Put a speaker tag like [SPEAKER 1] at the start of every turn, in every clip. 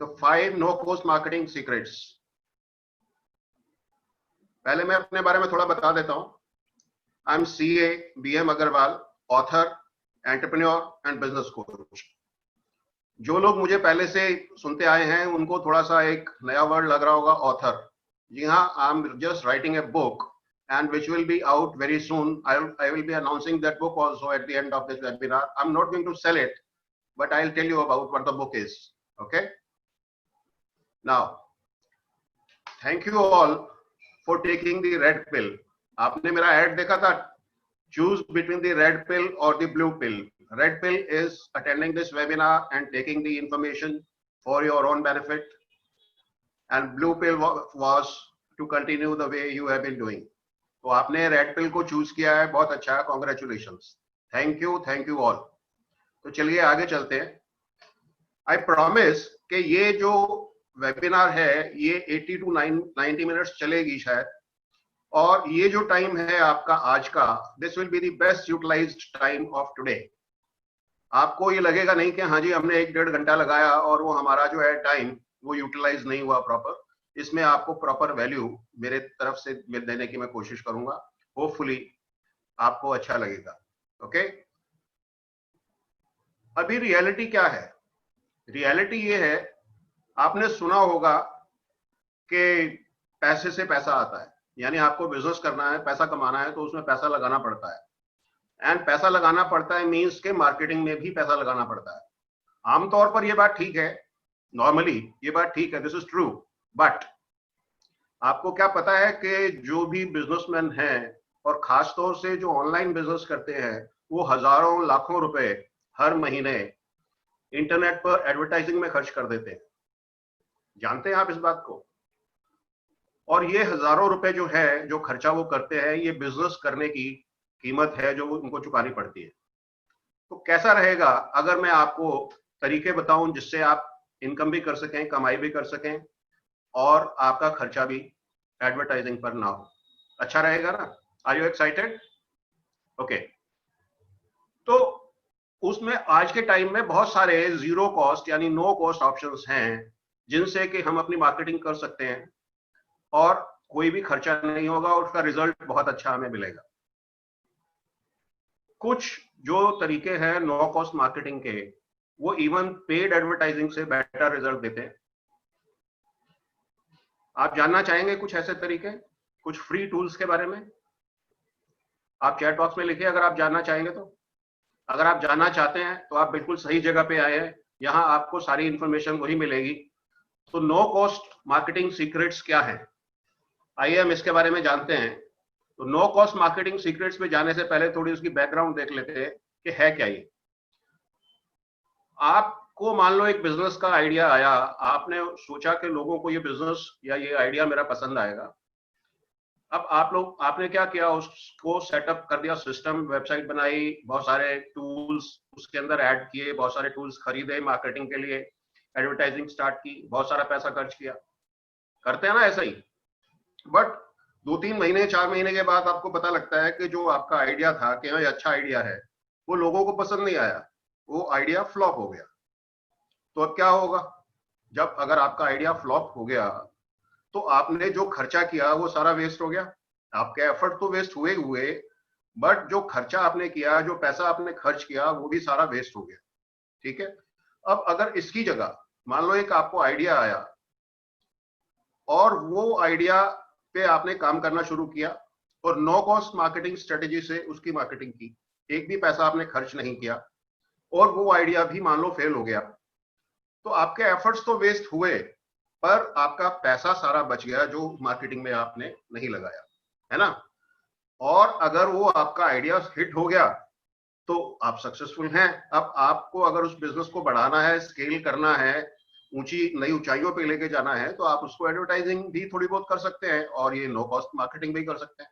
[SPEAKER 1] तो 5 no cost marketing secrets. पहले मैं अपने बारे में थोड़ा बता देता हूं। I am CA BM Agarwal, author, entrepreneur and business coach. जो लोग मुझे पहले से सुनते आए हैं उनको थोड़ा सा एक नया वर्ड लग रहा होगा, ऑथर। जी हाँ, I am just writing a book and which will be out very soon. I will be announcing that book also at the end of this webinar. I'm not going to sell it, but I'll tell you about what the book is. Okay. Now, thank you all for taking the red pill. आपने मेरा ad देखा था? Choose between the red pill or the blue pill. Red pill is attending this webinar and taking the information for your own benefit, and blue pill was to continue the way you have been doing. तो आपने red pill को choose किया है, बहुत अच्छा है, congratulations, thank you all. तो चलिए आगे चलते हैं। आई प्रॉमिस कि ये जो वेबिनार है ये 80 to 90 मिनट्स चलेगी शायद, और ये जो टाइम है आपका आज का, this will be the best utilised time of today. आपको ये लगेगा नहीं कि हाँ जी हमने 1-1.5 घंटा लगाया और वो हमारा जो है टाइम वो यूटिलाइज नहीं हुआ प्रॉपर। इसमें आपको प्रॉपर वैल्यू मेरे तरफ से देने की मैं कोशिश करूंगा। होपफुली आपको अच्छा लगेगा। ओके, अभी रियलिटी क्या है? रियलिटी ये है, आपने सुना होगा कि पैसे से पैसा आता है, यानी आपको बिजनेस करना है, पैसा कमाना है तो उसमें पैसा लगाना पड़ता है। एंड पैसा लगाना पड़ता है मीन्स के मार्केटिंग में भी पैसा लगाना पड़ता है। आमतौर पर ये बात ठीक है, नॉर्मली ये बात ठीक है, दिस इज ट्रू। बट आपको क्या पता है कि जो भी बिजनेसमैन हैं और खास तौर से जो ऑनलाइन बिजनेस करते हैं वो हजारों लाखों रुपए हर महीने इंटरनेट पर एडवर्टाइजिंग में खर्च कर देते हैं। जानते हैं आप इस बात को? और ये हजारों रुपए जो है, जो खर्चा वो करते हैं, ये बिजनेस करने की कीमत है जो उनको चुकानी पड़ती है। तो कैसा रहेगा अगर मैं आपको तरीके बताऊं जिससे आप इनकम भी कर सकें, कमाई भी कर सकें और आपका खर्चा भी एडवर्टाइजिंग पर ना हो? अच्छा रहेगा ना? Are you excited? ओके, तो उसमें आज के टाइम में बहुत सारे जीरो कॉस्ट यानी नो कॉस्ट ऑप्शंस हैं जिनसे कि हम अपनी मार्केटिंग कर सकते हैं और कोई भी खर्चा नहीं होगा और उसका रिजल्ट बहुत अच्छा हमें मिलेगा। कुछ जो तरीके हैं नो कॉस्ट मार्केटिंग के, वो इवन पेड एडवर्टाइजिंग से बेटर रिजल्ट देते हैं। आप जानना चाहेंगे कुछ ऐसे तरीके, कुछ फ्री टूल्स के बारे में? आप चैट बॉक्स में लिखिए अगर आप जानना चाहेंगे। तो अगर आप जानना चाहते हैं तो आप बिल्कुल सही जगह पे आए हैं, यहाँ आपको सारी इंफॉर्मेशन वही मिलेगी। तो नो कॉस्ट मार्केटिंग सीक्रेट्स क्या है, आइए हम इसके बारे में जानते हैं। तो नो कॉस्ट मार्केटिंग सीक्रेट्स में जाने से पहले थोड़ी उसकी बैकग्राउंड देख लेते हैं कि है क्या ये। आपको मान लो एक बिजनेस का आइडिया आया, आपने सोचा कि लोगों को ये बिजनेस या ये आइडिया मेरा पसंद आएगा। अब आपने क्या किया, उसको सेटअप कर दिया, सिस्टम, वेबसाइट बनाई, बहुत सारे टूल्स उसके अंदर ऐड किए, बहुत सारे टूल्स खरीदे मार्केटिंग के लिए, एडवर्टाइजिंग स्टार्ट की, बहुत सारा पैसा खर्च किया। करते हैं ना ऐसा ही। बट 2-3 महीने 4 महीने के बाद आपको पता लगता है कि जो आपका आइडिया था कि हाँ ये अच्छा आइडिया है, वो लोगों को पसंद नहीं आया, वो आइडिया फ्लॉप हो गया। तो अब क्या होगा? जब अगर आपका आइडिया फ्लॉप हो गया तो आपने जो खर्चा किया वो सारा वेस्ट हो गया। आपके एफर्ट तो वेस्ट हुए, बट जो खर्चा आपने किया, जो पैसा आपने खर्च किया, वो भी सारा वेस्ट हो गया। ठीक है। अब अगर इसकी जगह मान लो एक आपको आइडिया आया और वो आइडिया पे आपने काम करना शुरू किया और नो कॉस्ट मार्केटिंग स्ट्रेटेजी से उसकी मार्केटिंग की, एक भी पैसा आपने खर्च नहीं किया और वो आइडिया भी मान लो फेल हो गया, तो आपके एफर्ट्स तो वेस्ट हुए पर आपका पैसा सारा बच गया जो मार्केटिंग में आपने नहीं लगाया, है ना? और अगर वो आपका आइडिया हिट हो गया तो आप सक्सेसफुल हैं। अब आपको अगर उस बिजनेस को बढ़ाना है, स्केल करना है, ऊंची नई ऊंचाइयों पे लेके जाना है, तो आप उसको एडवर्टाइजिंग भी थोड़ी बहुत कर सकते हैं और ये नो कॉस्ट मार्केटिंग भी कर सकते हैं।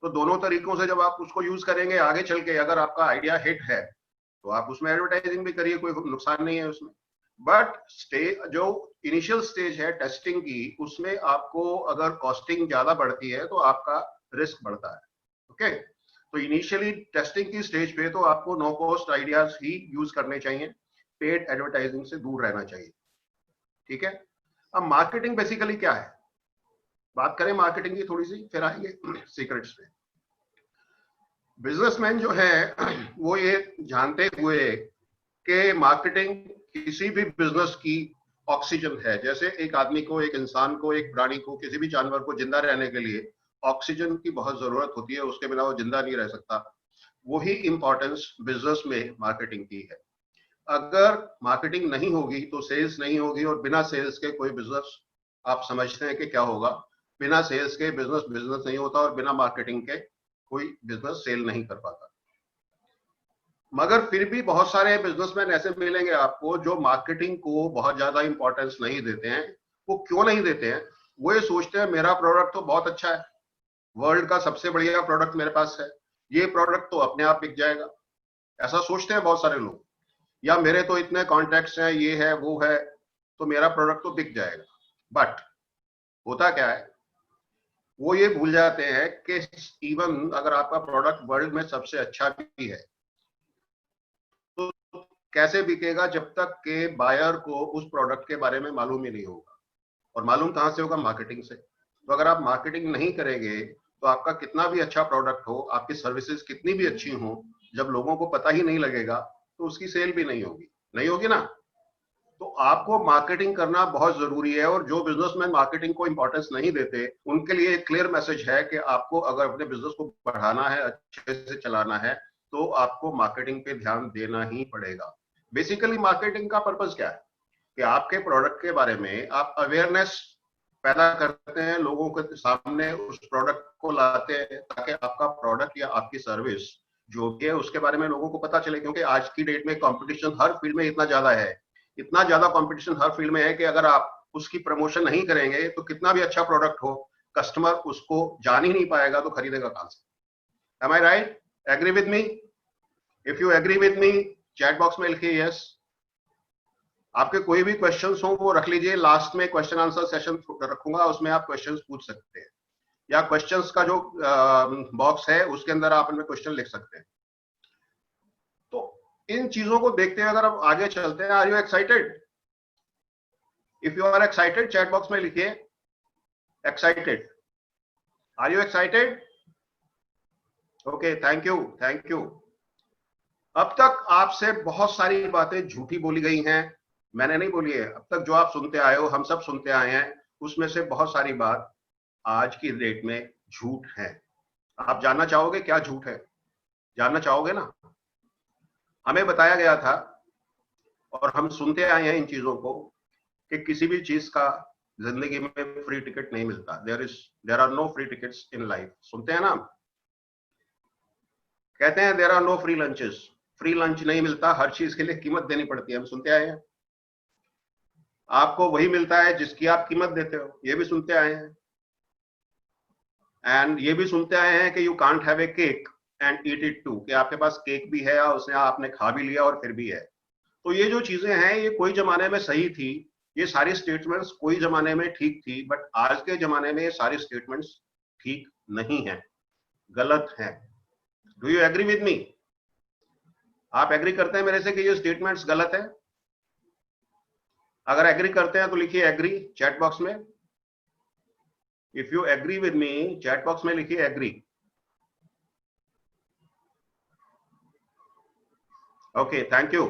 [SPEAKER 1] तो दोनों तरीकों से जब आप उसको यूज करेंगे आगे चल के, अगर आपका आइडिया हिट है तो आप उसमें एडवर्टाइजिंग भी करिए, कोई नुकसान नहीं है उसमें। बट जो इनिशियल स्टेज है टेस्टिंग की, उसमें आपको अगर कॉस्टिंग ज्यादा बढ़ती है तो आपका रिस्क बढ़ता है। ओके, तो इनिशियली टेस्टिंग की स्टेज पे तो आपको नो कॉस्ट आइडियाज ही यूज करने चाहिए, पेड एडवर्टाइजिंग से दूर रहना चाहिए। ठीक है। अब मार्केटिंग बेसिकली क्या है, बात करें मार्केटिंग की थोड़ी सी, फिर आएंगे सीक्रेट्स पे। बिजनेसमैन जो है वो ये जानते हुए कि मार्केटिंग किसी भी बिजनेस की ऑक्सीजन है, जैसे एक आदमी को, एक इंसान को, एक प्राणी को, किसी भी जानवर को जिंदा रहने के लिए ऑक्सीजन की बहुत जरूरत होती है, उसके बिना वो जिंदा नहीं रह सकता। वही इंपॉर्टेंस बिजनेस में मार्केटिंग की है। अगर मार्केटिंग नहीं होगी तो सेल्स नहीं होगी, और बिना सेल्स के कोई बिजनेस, आप समझते हैं कि क्या होगा, बिना सेल्स के बिजनेस बिजनेस नहीं होता, और बिना मार्केटिंग के कोई बिजनेस सेल नहीं कर पाता। मगर फिर भी बहुत सारे बिजनेसमैन ऐसे मिलेंगे आपको जो मार्केटिंग को बहुत ज्यादा इंपॉर्टेंस नहीं देते हैं। वो क्यों नहीं देते हैं? वो ये सोचते हैं मेरा प्रोडक्ट तो बहुत अच्छा है, वर्ल्ड का सबसे बढ़िया प्रोडक्ट मेरे पास है, ये प्रोडक्ट तो अपने आप बिक जाएगा, ऐसा सोचते हैं बहुत सारे लोग। या मेरे तो इतने कॉन्टैक्ट्स हैं, ये है वो है, तो मेरा प्रोडक्ट तो बिक जाएगा। बट होता क्या है, वो ये भूल जाते हैं कि इवन अगर आपका प्रोडक्ट वर्ल्ड में सबसे अच्छा भी है तो कैसे बिकेगा जब तक के बायर को उस प्रोडक्ट के बारे में मालूम ही नहीं होगा। और मालूम कहां से होगा? मार्केटिंग से। तो अगर आप मार्केटिंग नहीं करेंगे तो आपका कितना भी अच्छा प्रोडक्ट हो, आपकी सर्विसेज कितनी भी अच्छी हो, जब लोगों को पता ही नहीं लगेगा तो उसकी सेल भी नहीं होगी, नहीं होगी ना। तो आपको मार्केटिंग करना बहुत जरूरी है, और जो बिजनेसमैन मार्केटिंग को इंपॉर्टेंस नहीं देते उनके लिए एक क्लियर मैसेज है कि आपको अगर अपने बिजनेस को बढ़ाना है, अच्छे से चलाना है, तो आपको मार्केटिंग पे ध्यान देना ही पड़ेगा। बेसिकली मार्केटिंग का पर्पस क्या है कि आपके प्रोडक्ट के बारे में आप अवेयरनेस पैदा करते हैं, लोगों के सामने उस प्रोडक्ट को लाते हैं ताकि आपका प्रोडक्ट या आपकी सर्विस जो भी है उसके बारे में लोगों को पता चले। क्योंकि आज की डेट में कंपटीशन हर फील्ड में इतना ज्यादा है, इतना ज्यादा कंपटीशन हर फील्ड में है कि अगर आप उसकी प्रमोशन नहीं करेंगे तो कितना भी अच्छा प्रोडक्ट हो, कस्टमर उसको जान ही नहीं पाएगा, तो खरीदेगा कहां से? Am I right? Agree with me? If you agree with me chat box में लिखिए यस। आपके कोई भी क्वेश्चंस हो वो रख लीजिए, लास्ट में क्वेश्चन आंसर सेशन रखूंगा, उसमें आप क्वेश्चंस पूछ सकते हैं, या क्वेश्चंस का जो बॉक्स है उसके अंदर आप इनमें क्वेश्चन लिख सकते हैं। तो इन चीजों को देखते हुए अगर आप आगे चलते हैं, are you excited? If you are excited chat box में लिखिए excited. Are you excited? Okay, thank you, thank you. अब तक आपसे बहुत सारी बातें झूठी बोली गई हैं, मैंने नहीं बोली है। अब तक जो आप सुनते आए हो, हम सब सुनते आए हैं, उसमें से बहुत सारी बात आज की डेट में झूठ है। आप जानना चाहोगे क्या झूठ है? जानना चाहोगे ना? हमें बताया गया था और हम सुनते आए हैं इन चीजों को कि किसी भी चीज का जिंदगी में फ्री टिकट नहीं मिलता। There are no free tickets in life. सुनते हैं ना? कहते हैं there are no free lunches, free lunch नहीं मिलता, हर चीज के लिए कीमत देनी पड़ती है, हम सुनते आए हैं। आपको वही मिलता है जिसकी आप कीमत देते हो, ये भी सुनते आए हैं। एंड ये भी सुनते आए हैं कि you can't have a cake and eat it too, कि आपके पास केक भी है और उसे आपने खा भी लिया और फिर भी है। तो ये जो चीजें हैं ये कोई जमाने में सही थी, ये सारी स्टेटमेंट्स कोई जमाने में ठीक थी, बट आज के जमाने में ये सारी स्टेटमेंट्स ठीक नहीं है, गलत है। Do you agree with me? आप एग्री करते हैं मेरे से कि ये स्टेटमेंट्स गलत है? अगर एग्री करते हैं तो लिखिए एग्री चैट बॉक्स में। If you agree with me chat box में लिखिए एग्री। Okay, thank you.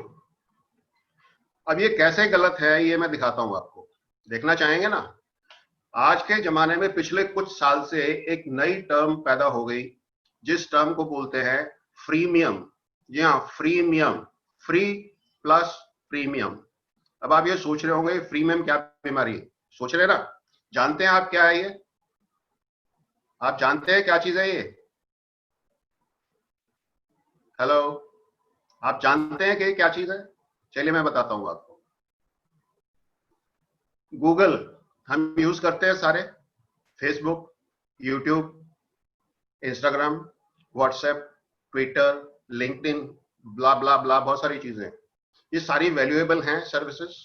[SPEAKER 1] अब ये कैसे गलत है ये मैं दिखाता हूं आपको, देखना चाहेंगे ना? आज के जमाने में पिछले कुछ साल से एक नई टर्म पैदा हो गई जिस टर्म को बोलते हैं फ्रीमियम। जी हाँ, फ्रीमियम, फ्री प्लस प्रीमियम। अब आप ये सोच रहे होंगे फ्रीमियम क्या बीमारी है, सोच रहे ना? जानते हैं आप क्या है ये? आप जानते हैं क्या चीज है ये? हेलो, आप जानते हैं कि क्या चीज है? चलिए मैं बताता हूं आपको। गूगल हम यूज करते हैं सारे, Facebook, YouTube, Instagram, WhatsApp, Twitter, LinkedIn, blah blah blah, बहुत सारी चीजें। ये सारी वैल्यूएबल हैं सर्विसेज,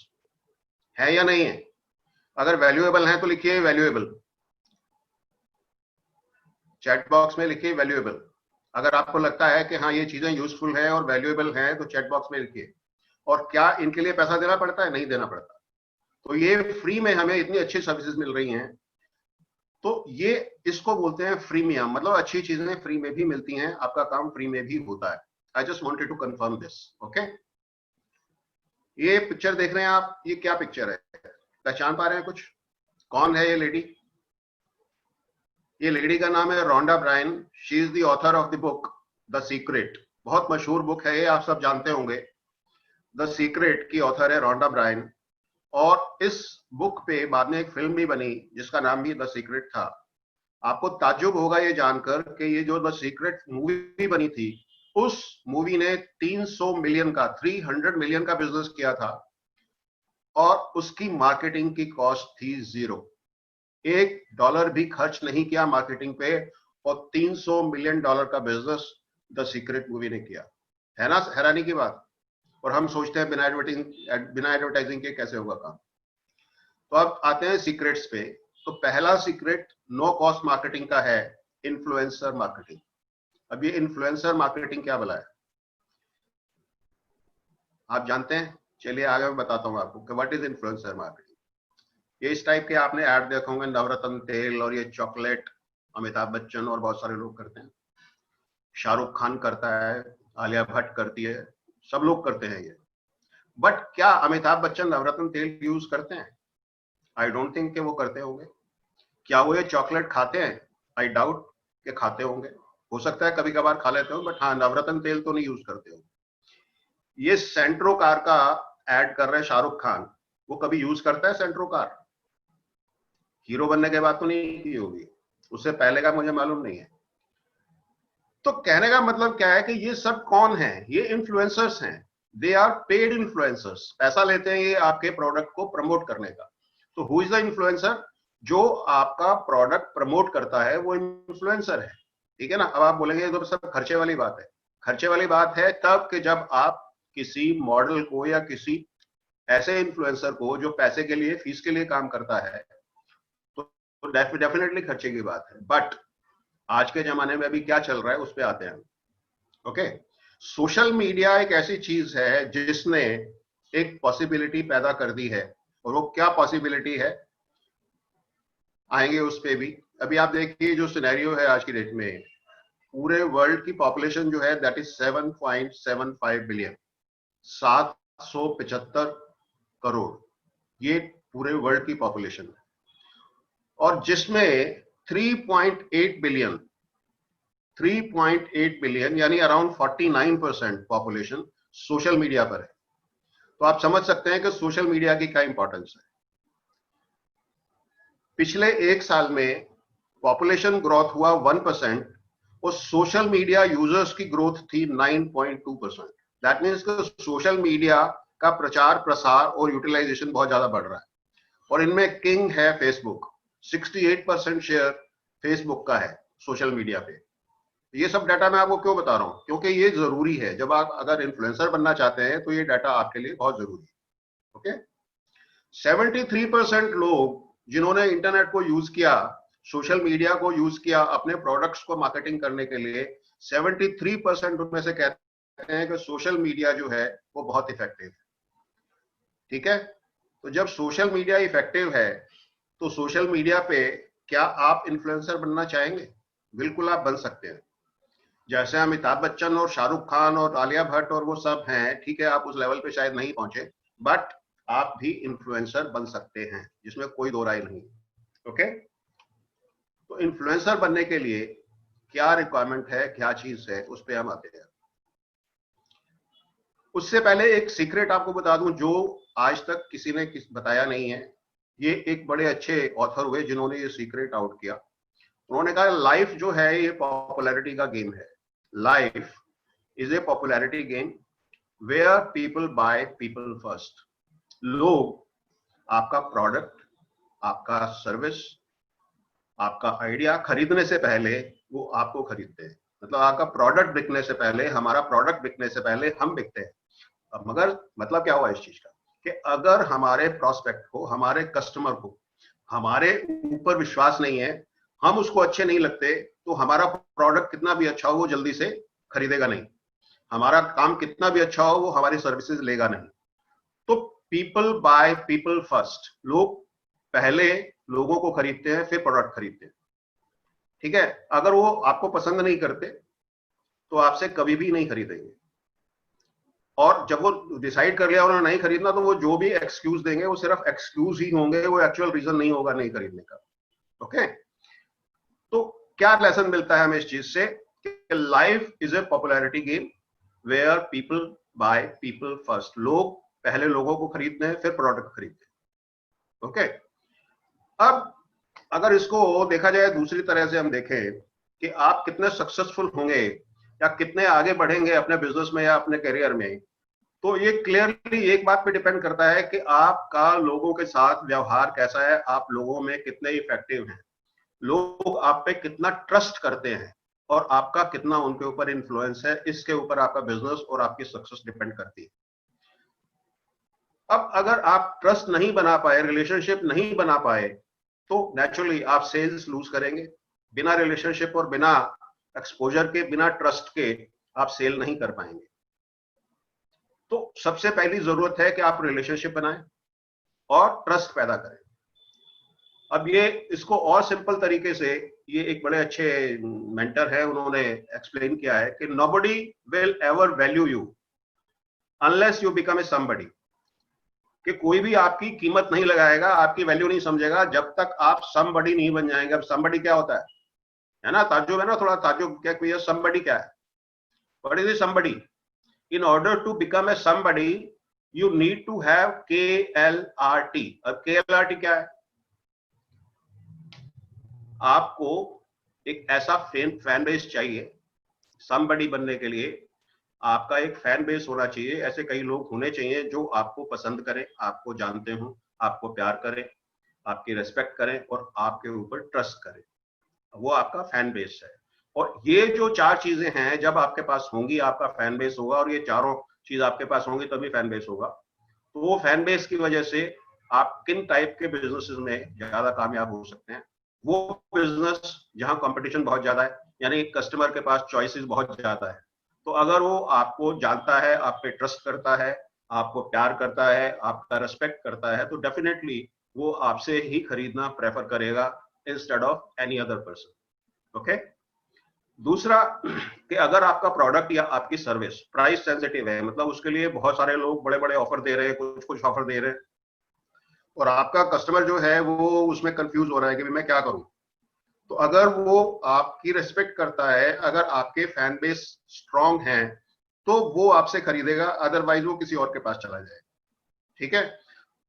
[SPEAKER 1] है या नहीं है? अगर वैल्यूएबल हैं तो लिखिए वैल्यूएबल, चैट बॉक्स में लिखिए वैल्यूएबल। अगर आपको लगता है कि हाँ ये चीजें यूजफुल है और वैल्यूएबल हैं तो चैट बॉक्स में लिखिए। और क्या इनके लिए पैसा देना पड़ता है? नहीं देना पड़ता। तो ये फ्री में हमें इतनी अच्छी सर्विसेज मिल रही हैं, तो ये इसको बोलते हैं फ्रीमियम, मतलब अच्छी चीजें फ्री में भी मिलती हैं, आपका काम फ्री में भी होता है। I just wanted to confirm this, okay. ये पिक्चर देख रहे हैं आप, ये क्या पिक्चर है, पहचान पा रहे हैं कुछ? कौन है ये लेडी? ये लेडी का नाम है Rhonda Byrne. She is the author of the book the secret. बहुत मशहूर बुक है ये, आप सब जानते होंगे। द सीक्रेट की ऑथर है रोंडा ब्रायन, और इस बुक पे बाद में एक फिल्म भी बनी जिसका नाम भी द सीक्रेट था। आपको ताज्जुब होगा ये जानकर कि ये जो द सीक्रेट मूवी बनी थी, उस मूवी ने 300 मिलियन का 300 मिलियन का बिजनेस किया था, और उसकी मार्केटिंग की कॉस्ट थी $0। $1 भी खर्च नहीं किया मार्केटिंग पे, और $300 मिलियन का बिजनेस द सीक्रेट मूवी ने किया। है ना हैरानी की बात? और हम सोचते हैं बिना एडवर्टाइजिंग के कैसे होगा काम। तो अब आते हैं सीक्रेट्स पे। तो पहला सीक्रेट नो कॉस्ट मार्केटिंग का है, इन्फ्लुएंसर मार्केटिंग। अब ये इन्फ्लुएंसर मार्केटिंग क्या भला है, आप जानते हैं? चलिए आगे मैं बताता हूँ आपको कि व्हाट इज इन्फ्लुएंसर मार्केटिंग। ये इस टाइप के आपने ऐड देखे होंगे, नवरत्न तेल और ये चॉकलेट, अमिताभ बच्चन और बहुत सारे लोग करते हैं, शाहरुख खान करता है, आलिया भट्ट करती है, सब लोग करते हैं ये। बट क्या अमिताभ बच्चन नवरत्न तेल यूज करते हैं? आई डोंट थिंक कि वो करते होंगे। क्या वो ये चॉकलेट खाते हैं? आई डाउट कि खाते होंगे। हो सकता है कभी कभार खा लेते हो, बट हाँ, नवरत्न तेल तो नहीं यूज करते हो। ये सेंट्रो कार का ऐड कर रहे हैं शाहरुख खान, वो कभी यूज करता है सेंट्रो कार? हीरो बनने के बाद तो नहीं की होगी, उससे पहले का मुझे मालूम नहीं है। तो कहने का मतलब क्या है कि ये सब कौन है? ये इन्फ्लुएंसर्स हैं। दे आर पेड इन्फ्लुएंसर्स, पैसा लेते हैं ये आपके प्रोडक्ट को प्रमोट करने का। तो हु इज द इन्फ्लुएंसर? जो आपका प्रोडक्ट प्रमोट करता है वो इन्फ्लुएंसर है, ठीक है ना। अब आप बोलेंगे ये तो सब खर्चे वाली बात है। खर्चे वाली बात है तब कि जब आप किसी मॉडल को या किसी ऐसे इन्फ्लुएंसर को जो पैसे के लिए, फीस के लिए काम करता है, तो डेफिनेटली खर्चे की बात है। बट आज के जमाने में अभी क्या चल रहा है उस पर आते हैं। ओके, सोशल मीडिया एक ऐसी चीज है जिसने एक पॉसिबिलिटी पैदा कर दी है, और वो क्या पॉसिबिलिटी है आएंगे उस पे भी। अभी आप देखिए जो सिनेरियो है आज की डेट में, पूरे वर्ल्ड की पॉपुलेशन जो है दैट इज 7.75 बिलियन, 775 करोड़, ये पूरे वर्ल्ड की पॉपुलेशन है। और जिसमें 3.8 बिलियन 3.8 बिलियन यानी अराउंड 49% पॉपुलेशन सोशल मीडिया पर है। तो आप समझ सकते हैं कि सोशल मीडिया की क्या इंपॉर्टेंस है। पिछले एक साल में पॉपुलेशन ग्रोथ हुआ 1%, और सोशल मीडिया यूजर्स की ग्रोथ थी 9.2%। दैट मीन्स सोशल मीडिया का प्रचार प्रसार और यूटिलाइजेशन बहुत ज्यादा बढ़ रहा है, और इनमें किंग है फेसबुक। 68% शेयर फेसबुक का है सोशल मीडिया पे। ये सब डाटा मैं आपको क्यों बता रहा हूं? क्योंकि ये जरूरी है। जब आप अगर इन्फ्लुएंसर बनना चाहते हैं तो ये डाटा आपके लिए बहुत जरूरी है। ओके, 73% लोग जिन्होंने इंटरनेट को यूज किया, सोशल मीडिया को यूज किया अपने प्रोडक्ट्स को मार्केटिंग करने के लिए, 73% उनमें से कहते हैं कि सोशल मीडिया जो है वो बहुत इफेक्टिव है। ठीक है, तो जब सोशल मीडिया इफेक्टिव है तो सोशल मीडिया पे क्या आप इन्फ्लुएंसर बनना चाहेंगे? बिल्कुल आप बन सकते हैं। जैसे अमिताभ बच्चन और शाहरुख खान और आलिया भट्ट और वो सब हैं, ठीक है, आप उस लेवल पे शायद नहीं पहुंचे, बट आप भी इन्फ्लुएंसर बन सकते हैं, जिसमें कोई दो राय नहीं। ओके, तो इन्फ्लुएंसर बनने के लिए क्या रिक्वायरमेंट है, क्या चीज है, उस पर हम आते हैं। उससे पहले एक सीक्रेट आपको बता दूं जो आज तक किसी ने बताया नहीं है। ये एक बड़े अच्छे ऑथर हुए जिन्होंने ये सीक्रेट आउट किया। उन्होंने कहा लाइफ जो है ये पॉपुलैरिटी का गेम है। Life is a popularity game where people buy people first. लोग आपका प्रोडक्ट, आपका सर्विस, आपका आइडिया खरीदने से पहले वो आपको खरीदते हैं। मतलब आपका प्रोडक्ट बिकने से पहले, हमारा प्रोडक्ट बिकने से पहले हम बिकते हैं। अब मगर मतलब क्या हुआ इस चीज का कि अगर हमारे प्रोस्पेक्ट को, हमारे कस्टमर को हमारे ऊपर विश्वास नहीं है, हम उसको अच्छे नहीं लगते, तो हमारा प्रोडक्ट कितना भी अच्छा हो वो जल्दी से खरीदेगा नहीं, हमारा काम कितना भी अच्छा हो वो हमारी सर्विसेज लेगा नहीं। तो पीपल बाय पीपल फर्स्ट, लोग पहले लोगों को खरीदते हैं फिर प्रोडक्ट खरीदते हैं, ठीक है। अगर वो आपको पसंद नहीं करते तो आपसे कभी भी नहीं खरीदेंगे, और जब वो डिसाइड कर लिया उन्होंने नहीं खरीदना तो वो जो भी एक्सक्यूज देंगे वो सिर्फ एक्सक्यूज ही होंगे, वो एक्चुअल रीजन नहीं होगा नहीं खरीदने का। ओके, तो क्या लेसन मिलता है हमें इस चीज से कि life is a popularity game where people buy people first, लोग पहले लोगों को खरीदते हैं फिर प्रोडक्ट खरीदते हैं। ओके, अब अगर इसको देखा जाए दूसरी तरह से, हम देखें कि आप कितने सक्सेसफुल होंगे या कितने आगे बढ़ेंगे अपने बिजनेस में या अपने करियर में, तो ये क्लियरली एक बात पे डिपेंड करता है कि आपका लोगों के साथ व्यवहार कैसा है, आप लोगों में कितने इफेक्टिव हैं, लोग आप पे कितना ट्रस्ट करते हैं और आपका कितना उनके ऊपर इन्फ्लुएंस है, इसके ऊपर आपका बिजनेस और आपकी सक्सेस डिपेंड करती है। अब अगर आप ट्रस्ट नहीं बना पाए, रिलेशनशिप नहीं बना पाए, तो नेचुरली आप सेल्स लूज करेंगे। बिना रिलेशनशिप और बिना एक्सपोजर के, बिना ट्रस्ट के आप सेल नहीं कर पाएंगे। तो सबसे पहली जरूरत है कि आप रिलेशनशिप बनाएं और ट्रस्ट पैदा करें। अब ये इसको और सिंपल तरीके से, ये एक बड़े अच्छे मेंटर है, उन्होंने एक्सप्लेन किया है कि nobody will ever value you unless you become a somebody, कि कोई भी आपकी कीमत नहीं लगाएगा, आपकी वैल्यू नहीं समझेगा जब तक आप समबडी नहीं बन जाएंगे। अब समबडी क्या होता है ना, ताज्जुब है ना, थोड़ा ताज्जुब, क्या कोई समबडी क्या है, what is somebody? In order to become a somebody, you need to have KLRT। अब KLRT क्या है? आपको एक ऐसा फैन बेस चाहिए somebody बनने के लिए, आपका एक फैन बेस होना चाहिए, ऐसे कई लोग होने चाहिए जो आपको पसंद करें, आपको जानते हो, आपको प्यार करें, आपकी रेस्पेक्ट करें और आपके ऊपर ट्रस्ट करें, वो आपका फैन बेस है। और ये जो चार चीजें हैं जब आपके पास होंगी, आपका फैन बेस होगा, और ये चारों चीज आपके पास होंगी तभी फैन बेस होगा। तो वो फैन बेस की वजह से आप किन टाइप के बिजनेसेस में ज्यादा कामयाब हो सकते हैं, वो बिजनेस जहां कंपटीशन बहुत ज्यादा है, यानी कस्टमर के पास चॉइसेस बहुत ज्यादा है, तो अगर वो आपको जानता है, आप पे ट्रस्ट करता है, आपको प्यार करता है, आपका रेस्पेक्ट करता है, तो डेफिनेटली वो आपसे ही खरीदना प्रेफर करेगा instead of any other person. Okay, दूसरा कि अगर आपका प्रोडक्ट या आपकी सर्विस प्राइस सेंसिटिव है, मतलब उसके लिए बहुत सारे लोग बड़े बड़े ऑफर दे रहे हैं, कुछ कुछ ऑफर दे रहे हैं, और आपका कस्टमर जो है वो उसमें कंफ्यूज हो रहा है कि मैं क्या करूं, तो अगर वो आपकी रिस्पेक्ट करता है, अगर आपके फैन बेस स्ट्रांग है, तो वो आपसे खरीदेगा, अदरवाइज वो किसी और के पास चला जाएगा। ठीक है।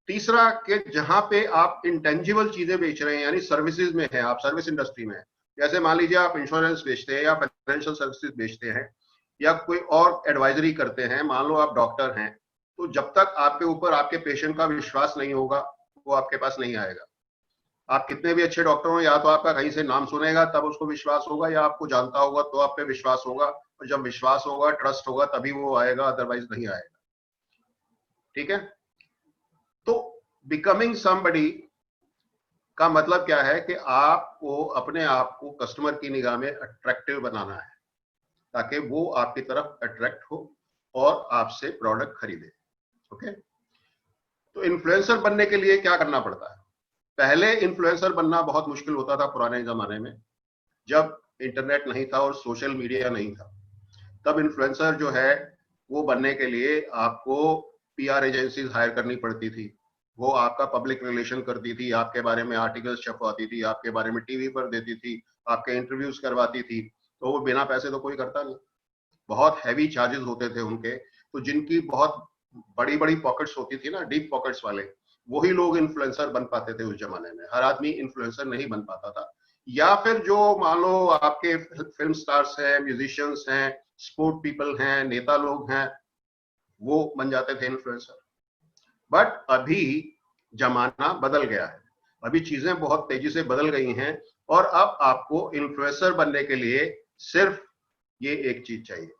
[SPEAKER 1] तीसरा कि जहां पे आप इंटेंजिबल चीजें बेच रहे हैं, यानी सर्विसेज में है, आप सर्विस इंडस्ट्री में है, जैसे मान लीजिए आप इंश्योरेंस बेचते हैं या फाइनेंशियल सर्विसेज बेचते हैं या कोई और एडवाइजरी करते हैं, मान लो आप डॉक्टर हैं, तो जब तक आपके ऊपर आपके पेशेंट का विश्वास नहीं होगा वो आपके पास नहीं आएगा। आप कितने भी अच्छे डॉक्टर हो, या तो आपका कहीं से नाम सुनेगा तब उसको विश्वास होगा, या आपको जानता होगा तो आप पे विश्वास होगा, और जब विश्वास होगा, ट्रस्ट होगा, तभी वो आएगा, अदरवाइज नहीं आएगा। ठीक है। तो बिकमिंग समबडी का मतलब क्या है कि आपको अपने आप को कस्टमर की निगाह में अट्रैक्टिव बनाना है, ताकि वो आपकी तरफ अट्रैक्ट हो और आपसे प्रोडक्ट खरीदे। ओके, तो इन्फ्लुएंसर बनने के लिए क्या करना पड़ता है? पहले इन्फ्लुएंसर बनना बहुत मुश्किल होता था पुराने जमाने में, जब इंटरनेट नहीं था और सोशल मीडिया नहीं था। तब इन्फ्लुएंसर जो है वो बनने के लिए आपको पीआर एजेंसीज हायर करनी पड़ती थी, वो आपका पब्लिक रिलेशन करती थी, आपके बारे में आर्टिकल्स छपवाती थी, आपके बारे में टीवी पर देती थी, आपके इंटरव्यूज करवाती थी, तो वो बिना पैसे तो कोई करता नहीं, बहुत हैवी चार्जेस होते थे उनके। तो जिनकी बहुत बड़ी बड़ी पॉकेट्स होती थी ना, डीप पॉकेट्स वाले, वही लोग इन्फ्लुएंसर बन पाते थे उस जमाने में, हर आदमी इन्फ्लुएंसर नहीं बन पाता था। या फिर जो मान लो आपके फिल्म स्टार्स हैं, म्यूजिशियंस हैं, स्पोर्ट पीपल हैं, नेता लोग हैं, वो बन जाते थे इन्फ्लुएंसर। बट अभी जमाना बदल गया है, अभी चीजें बहुत तेजी से बदल गई हैं, और अब आपको इन्फ्लुएंसर बनने के लिए सिर्फ ये एक चीज चाहिए।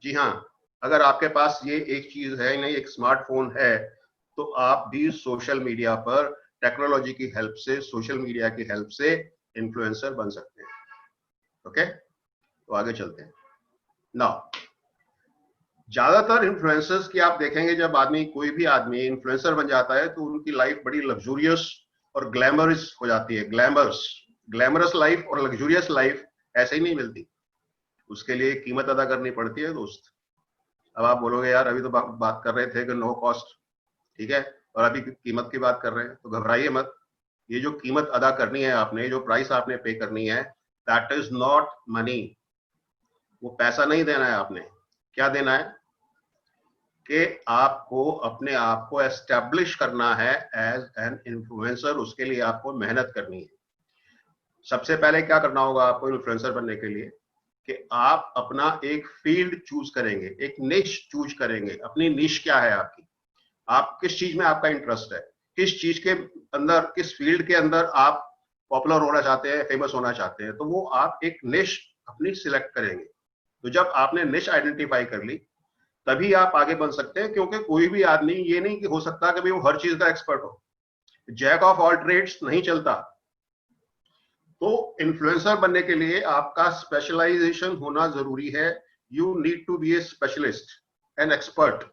[SPEAKER 1] जी हाँ, अगर आपके पास ये एक चीज है, नहीं एक स्मार्टफोन है, तो आप भी सोशल मीडिया पर टेक्नोलॉजी की हेल्प से, सोशल मीडिया की हेल्प से इन्फ्लुएंसर बन सकते हैं। ओके, तो आगे चलते हैं। नाउ ज्यादातर इन्फ्लुएंसर्स की आप देखेंगे, जब आदमी, कोई भी आदमी इन्फ्लुएंसर बन जाता है तो उनकी लाइफ बड़ी लग्जूरियस और ग्लैमरस हो जाती है। ग्लैमरस लाइफ और लग्जूरियस लाइफ ऐसे ही नहीं मिलती, उसके लिए कीमत अदा करनी पड़ती है दोस्त। अब आप बोलोगे यार अभी तो बात कर रहे थे कि नो कॉस्ट, ठीक है, और अभी कीमत की बात कर रहे हैं, तो घबराइए मत। ये जो कीमत अदा करनी है आपने, जो प्राइस आपने पे करनी है, दैट इज नॉट मनी। वो पैसा नहीं देना है आपने। क्या देना है कि आपको अपने आप को एस्टेब्लिश करना है एज एन इन्फ्लुएंसर। उसके लिए आपको मेहनत करनी है। सबसे पहले क्या करना होगा आपको इन्फ्लुएंसर बनने के लिए, कि आप अपना एक फील्ड चूज करेंगे, एक निश चूज करेंगे। अपनी निश क्या है आपकी, आप किस चीज में आपका इंटरेस्ट है, किस चीज के अंदर, किस फील्ड के अंदर आप पॉपुलर होना चाहते हैं, फेमस होना चाहते हैं, तो वो आप एक निश अपनी सिलेक्ट करेंगे। तो जब आपने निश आइडेंटिफाई कर ली, तभी आप आगे बन सकते हैं। क्योंकि कोई भी आदमी ये नहीं कि हो सकता कि वो हर चीज का एक्सपर्ट हो। जैक ऑफ ऑल ट्रेड्स नहीं चलता। तो इन्फ्लुएंसर बनने के लिए आपका स्पेशलाइजेशन होना जरूरी है। You need to be a specialist, an expert.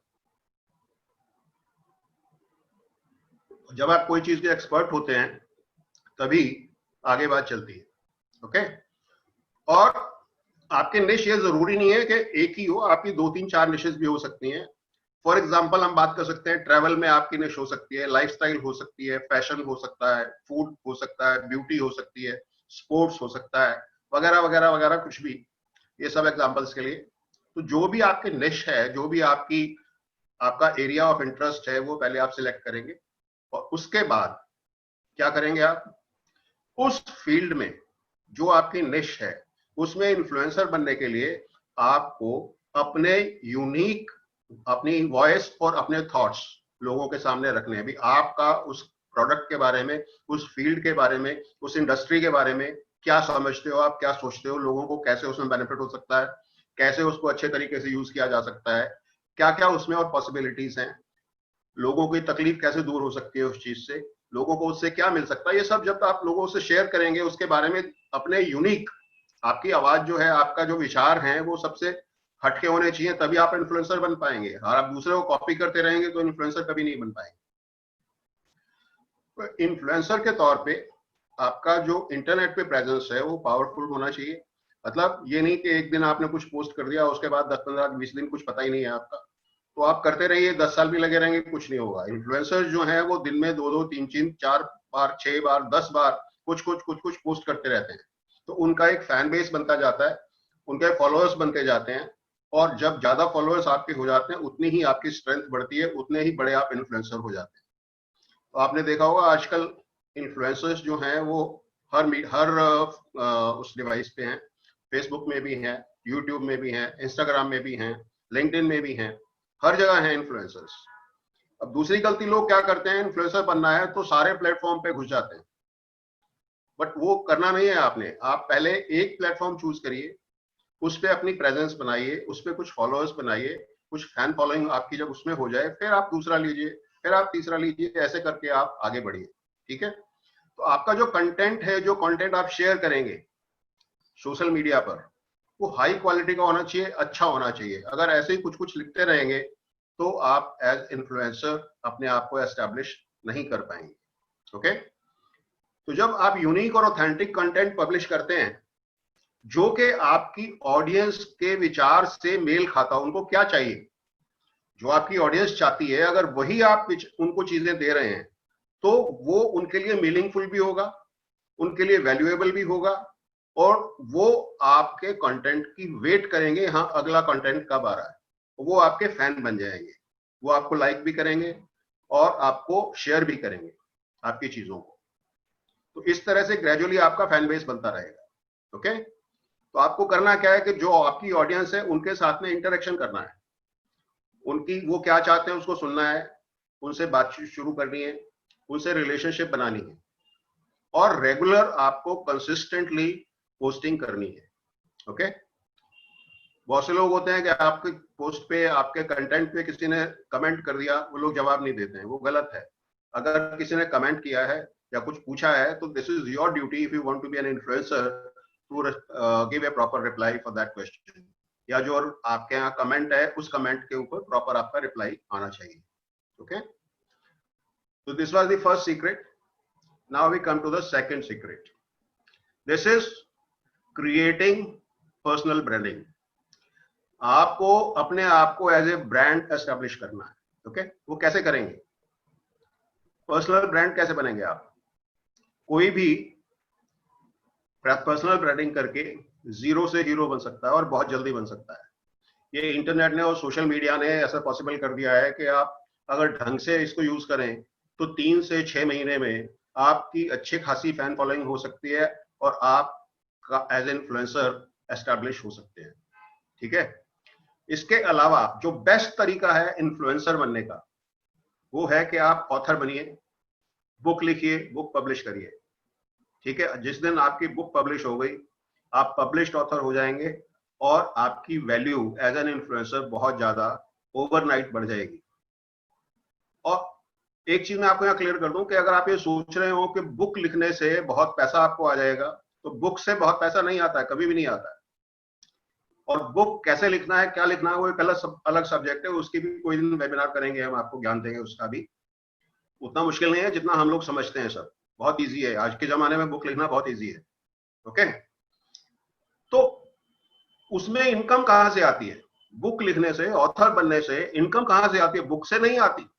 [SPEAKER 1] जब आप कोई चीज के एक्सपर्ट होते हैं तभी आगे बात चलती है। ओके। और आपके निश ये जरूरी नहीं है कि एक ही हो, आपकी 2 3 4 निशेस भी हो सकती हैं। फॉर एग्जाम्पल हम बात कर सकते हैं, ट्रैवल में आपकी निश हो सकती है, लाइफस्टाइल हो सकती है, फैशन हो सकता है, फूड हो सकता है, ब्यूटी हो सकती है, स्पोर्ट्स हो सकता है, वगैरह वगैरह वगैरह, कुछ भी। ये सब एग्जाम्पल्स के लिए। तो जो भी आपके निश है, जो भी आपका एरिया ऑफ इंटरेस्ट है, वो पहले आप सिलेक्ट करेंगे। और उसके बाद क्या करेंगे, आप उस फील्ड में जो आपकी निश है, उसमें इन्फ्लुएंसर बनने के लिए आपको अपने यूनिक, अपनी वॉइस और अपने थॉट्स लोगों के सामने रखने हैं। भी आपका उस प्रोडक्ट के बारे में, उस फील्ड के बारे में, उस इंडस्ट्री के बारे में क्या समझते हो आप, क्या सोचते हो, लोगों को कैसे उसमें बेनिफिट हो सकता है, कैसे उसको अच्छे तरीके से यूज किया जा सकता है, क्या क्या उसमें और पॉसिबिलिटीज हैं, लोगों की तकलीफ कैसे दूर हो सकती है उस चीज से, लोगों को उससे क्या मिल सकता है। ये सब जब आप लोगों से शेयर करेंगे, उसके बारे में अपने यूनिक, आपकी आवाज जो है, आपका जो विचार है, वो सबसे हटके होने चाहिए, तभी आप इन्फ्लुएंसर बन पाएंगे। और आप दूसरे को कॉपी करते रहेंगे तो इन्फ्लुएंसर कभी नहीं बन पाएंगे। तो इन्फ्लुएंसर के तौर पे आपका जो इंटरनेट पे प्रेजेंस है वो पावरफुल होना चाहिए। मतलब ये नहीं कि एक दिन आपने कुछ पोस्ट कर दिया, उसके बाद 10 15 20 दिन कुछ पता ही नहीं है आपका, तो आप करते रहिए, 10 साल भी लगे रहेंगे, कुछ नहीं होगा। इन्फ्लुएंसर जो है वो दिन में 2 2 3 3 4 बार, 6 बार, 10 बार कुछ पोस्ट करते रहते हैं। तो उनका एक फैन बेस बनता जाता है, उनके फॉलोअर्स बनते जाते हैं। और जब ज्यादा फॉलोअर्स आपके हो जाते हैं, उतनी ही आपकी स्ट्रेंथ बढ़ती है, उतने ही बड़े आप इन्फ्लुएंसर हो जाते हैं। तो आपने देखा होगा आजकल इन्फ्लुएंसर्स जो हैं वो हर उस डिवाइस पे हैं। फेसबुक में भी हैं, यूट्यूब में भी हैं, इंस्टाग्राम में भी हैं, लिंक्डइन में भी हैं, हर जगह हैं इन्फ्लुएंसर्स। अब दूसरी गलती लोग क्या करते हैं, इन्फ्लुएंसर बनना है तो सारे प्लेटफॉर्म पे घुस जाते हैं। बट वो करना नहीं है आपने। आप पहले एक प्लेटफॉर्म चूज करिए, उस पर अपनी प्रेजेंस बनाइए, उस पर कुछ फॉलोअर्स बनाइए, कुछ फैन फॉलोइंग आपकी जब उसमें हो जाए, फिर आप दूसरा लीजिए, फिर आप तीसरा लीजिए, ऐसे करके आप आगे बढ़िए। ठीक है। तो आपका जो कंटेंट है, जो कंटेंट आप शेयर करेंगे सोशल मीडिया पर, वो हाई क्वालिटी का होना चाहिए, अच्छा होना चाहिए। अगर ऐसे ही कुछ कुछ लिखते रहेंगे तो आप एज इन्फ्लुएंसर अपने आप को एस्टैब्लिश नहीं कर पाएंगे। ओके। तो जब आप यूनिक और ऑथेंटिक कंटेंट पब्लिश करते हैं जो कि आपकी ऑडियंस के विचार से मेल खाता, उनको क्या चाहिए, जो आपकी ऑडियंस चाहती है, अगर वही आप उनको चीजें दे रहे हैं, तो वो उनके लिए मीनिंगफुल भी होगा, उनके लिए वैल्यूएबल भी होगा, और वो आपके कंटेंट की वेट करेंगे, हाँ अगला कंटेंट कब आ रहा है। वो आपके फैन बन जाएंगे, वो आपको लाइक भी करेंगे और आपको शेयर भी करेंगे आपकी चीजों को। तो इस तरह से ग्रेजुअली आपका फैन बेस बनता रहेगा। ओके। तो आपको करना क्या है कि जो आपकी ऑडियंस है उनके साथ में इंटरेक्शन करना है, उनकी वो क्या चाहते हैं उसको सुनना है, उनसे बातचीत शुरू करनी है, उनसे रिलेशनशिप बनानी है, और रेगुलर आपको कंसिस्टेंटली पोस्टिंग करनी है। ओके। बहुत से लोग होते हैं कि आपके पोस्ट पे, आपके कंटेंट पे किसी ने कमेंट कर दिया, वो लोग जवाब नहीं देते हैं, वो गलत है। अगर किसी ने कमेंट किया है या कुछ पूछा है तो this is your duty, if you want to be an influencer, to give a proper reply for that question. या जो आपके यहाँ कमेंट है उस कमेंट के ऊपर प्रॉपर आपका रिप्लाई आना चाहिए. ओके, तो this was the first secret. Now we come to the second secret. This is creating personal branding. आपको अपने आप को एज ए ब्रांड एस्टेब्लिश करना है. ओके, वो कैसे करेंगे? पर्सनल ब्रांड कैसे बनेंगे आप? कोई भी पर्सनल ब्रांडिंग करके जीरो से हीरो बन सकता है और बहुत जल्दी बन सकता है. ये इंटरनेट ने और सोशल मीडिया ने ऐसा पॉसिबल कर दिया है कि आप अगर ढंग से इसको यूज करें तो 3 से 6 महीने में आपकी अच्छी खासी फैन फॉलोइंग हो सकती है और आप एज इन्फ्लुएंसर एस्टैब्लिश हो सकते हैं. ठीक है, इसके अलावा जो बेस्ट तरीका है इन्फ्लुएंसर बनने का वो है कि आप ऑथर बनिए, बुक लिखिए, बुक पब्लिश करिए. ठीक है, जिस दिन आपकी बुक पब्लिश हो गई आप पब्लिश्ड ऑथर हो जाएंगे और आपकी वैल्यू एज एन इन्फ्लुएंसर बहुत ज्यादा ओवरनाइट बढ़ जाएगी. और एक चीज मैं आपको यहाँ क्लियर कर दूं कि अगर आप ये सोच रहे हो कि बुक लिखने से बहुत पैसा आपको आ जाएगा, तो बुक से बहुत पैसा नहीं आता है, कभी भी नहीं आता है. और बुक कैसे लिखना है, क्या लिखना है, वो एक अलग सब्जेक्ट है. उसकी भी कोई दिन वेबिनार करेंगे, हम आपको ज्ञान देंगे उसका भी. उतना मुश्किल नहीं है जितना हम लोग समझते हैं. सब बहुत इजी है. आज के जमाने में बुक लिखना बहुत इजी है. ओके, तो उसमें इनकम कहां से आती है? बुक लिखने से, ऑथर बनने से इनकम कहां से आती है? बुक से नहीं आती.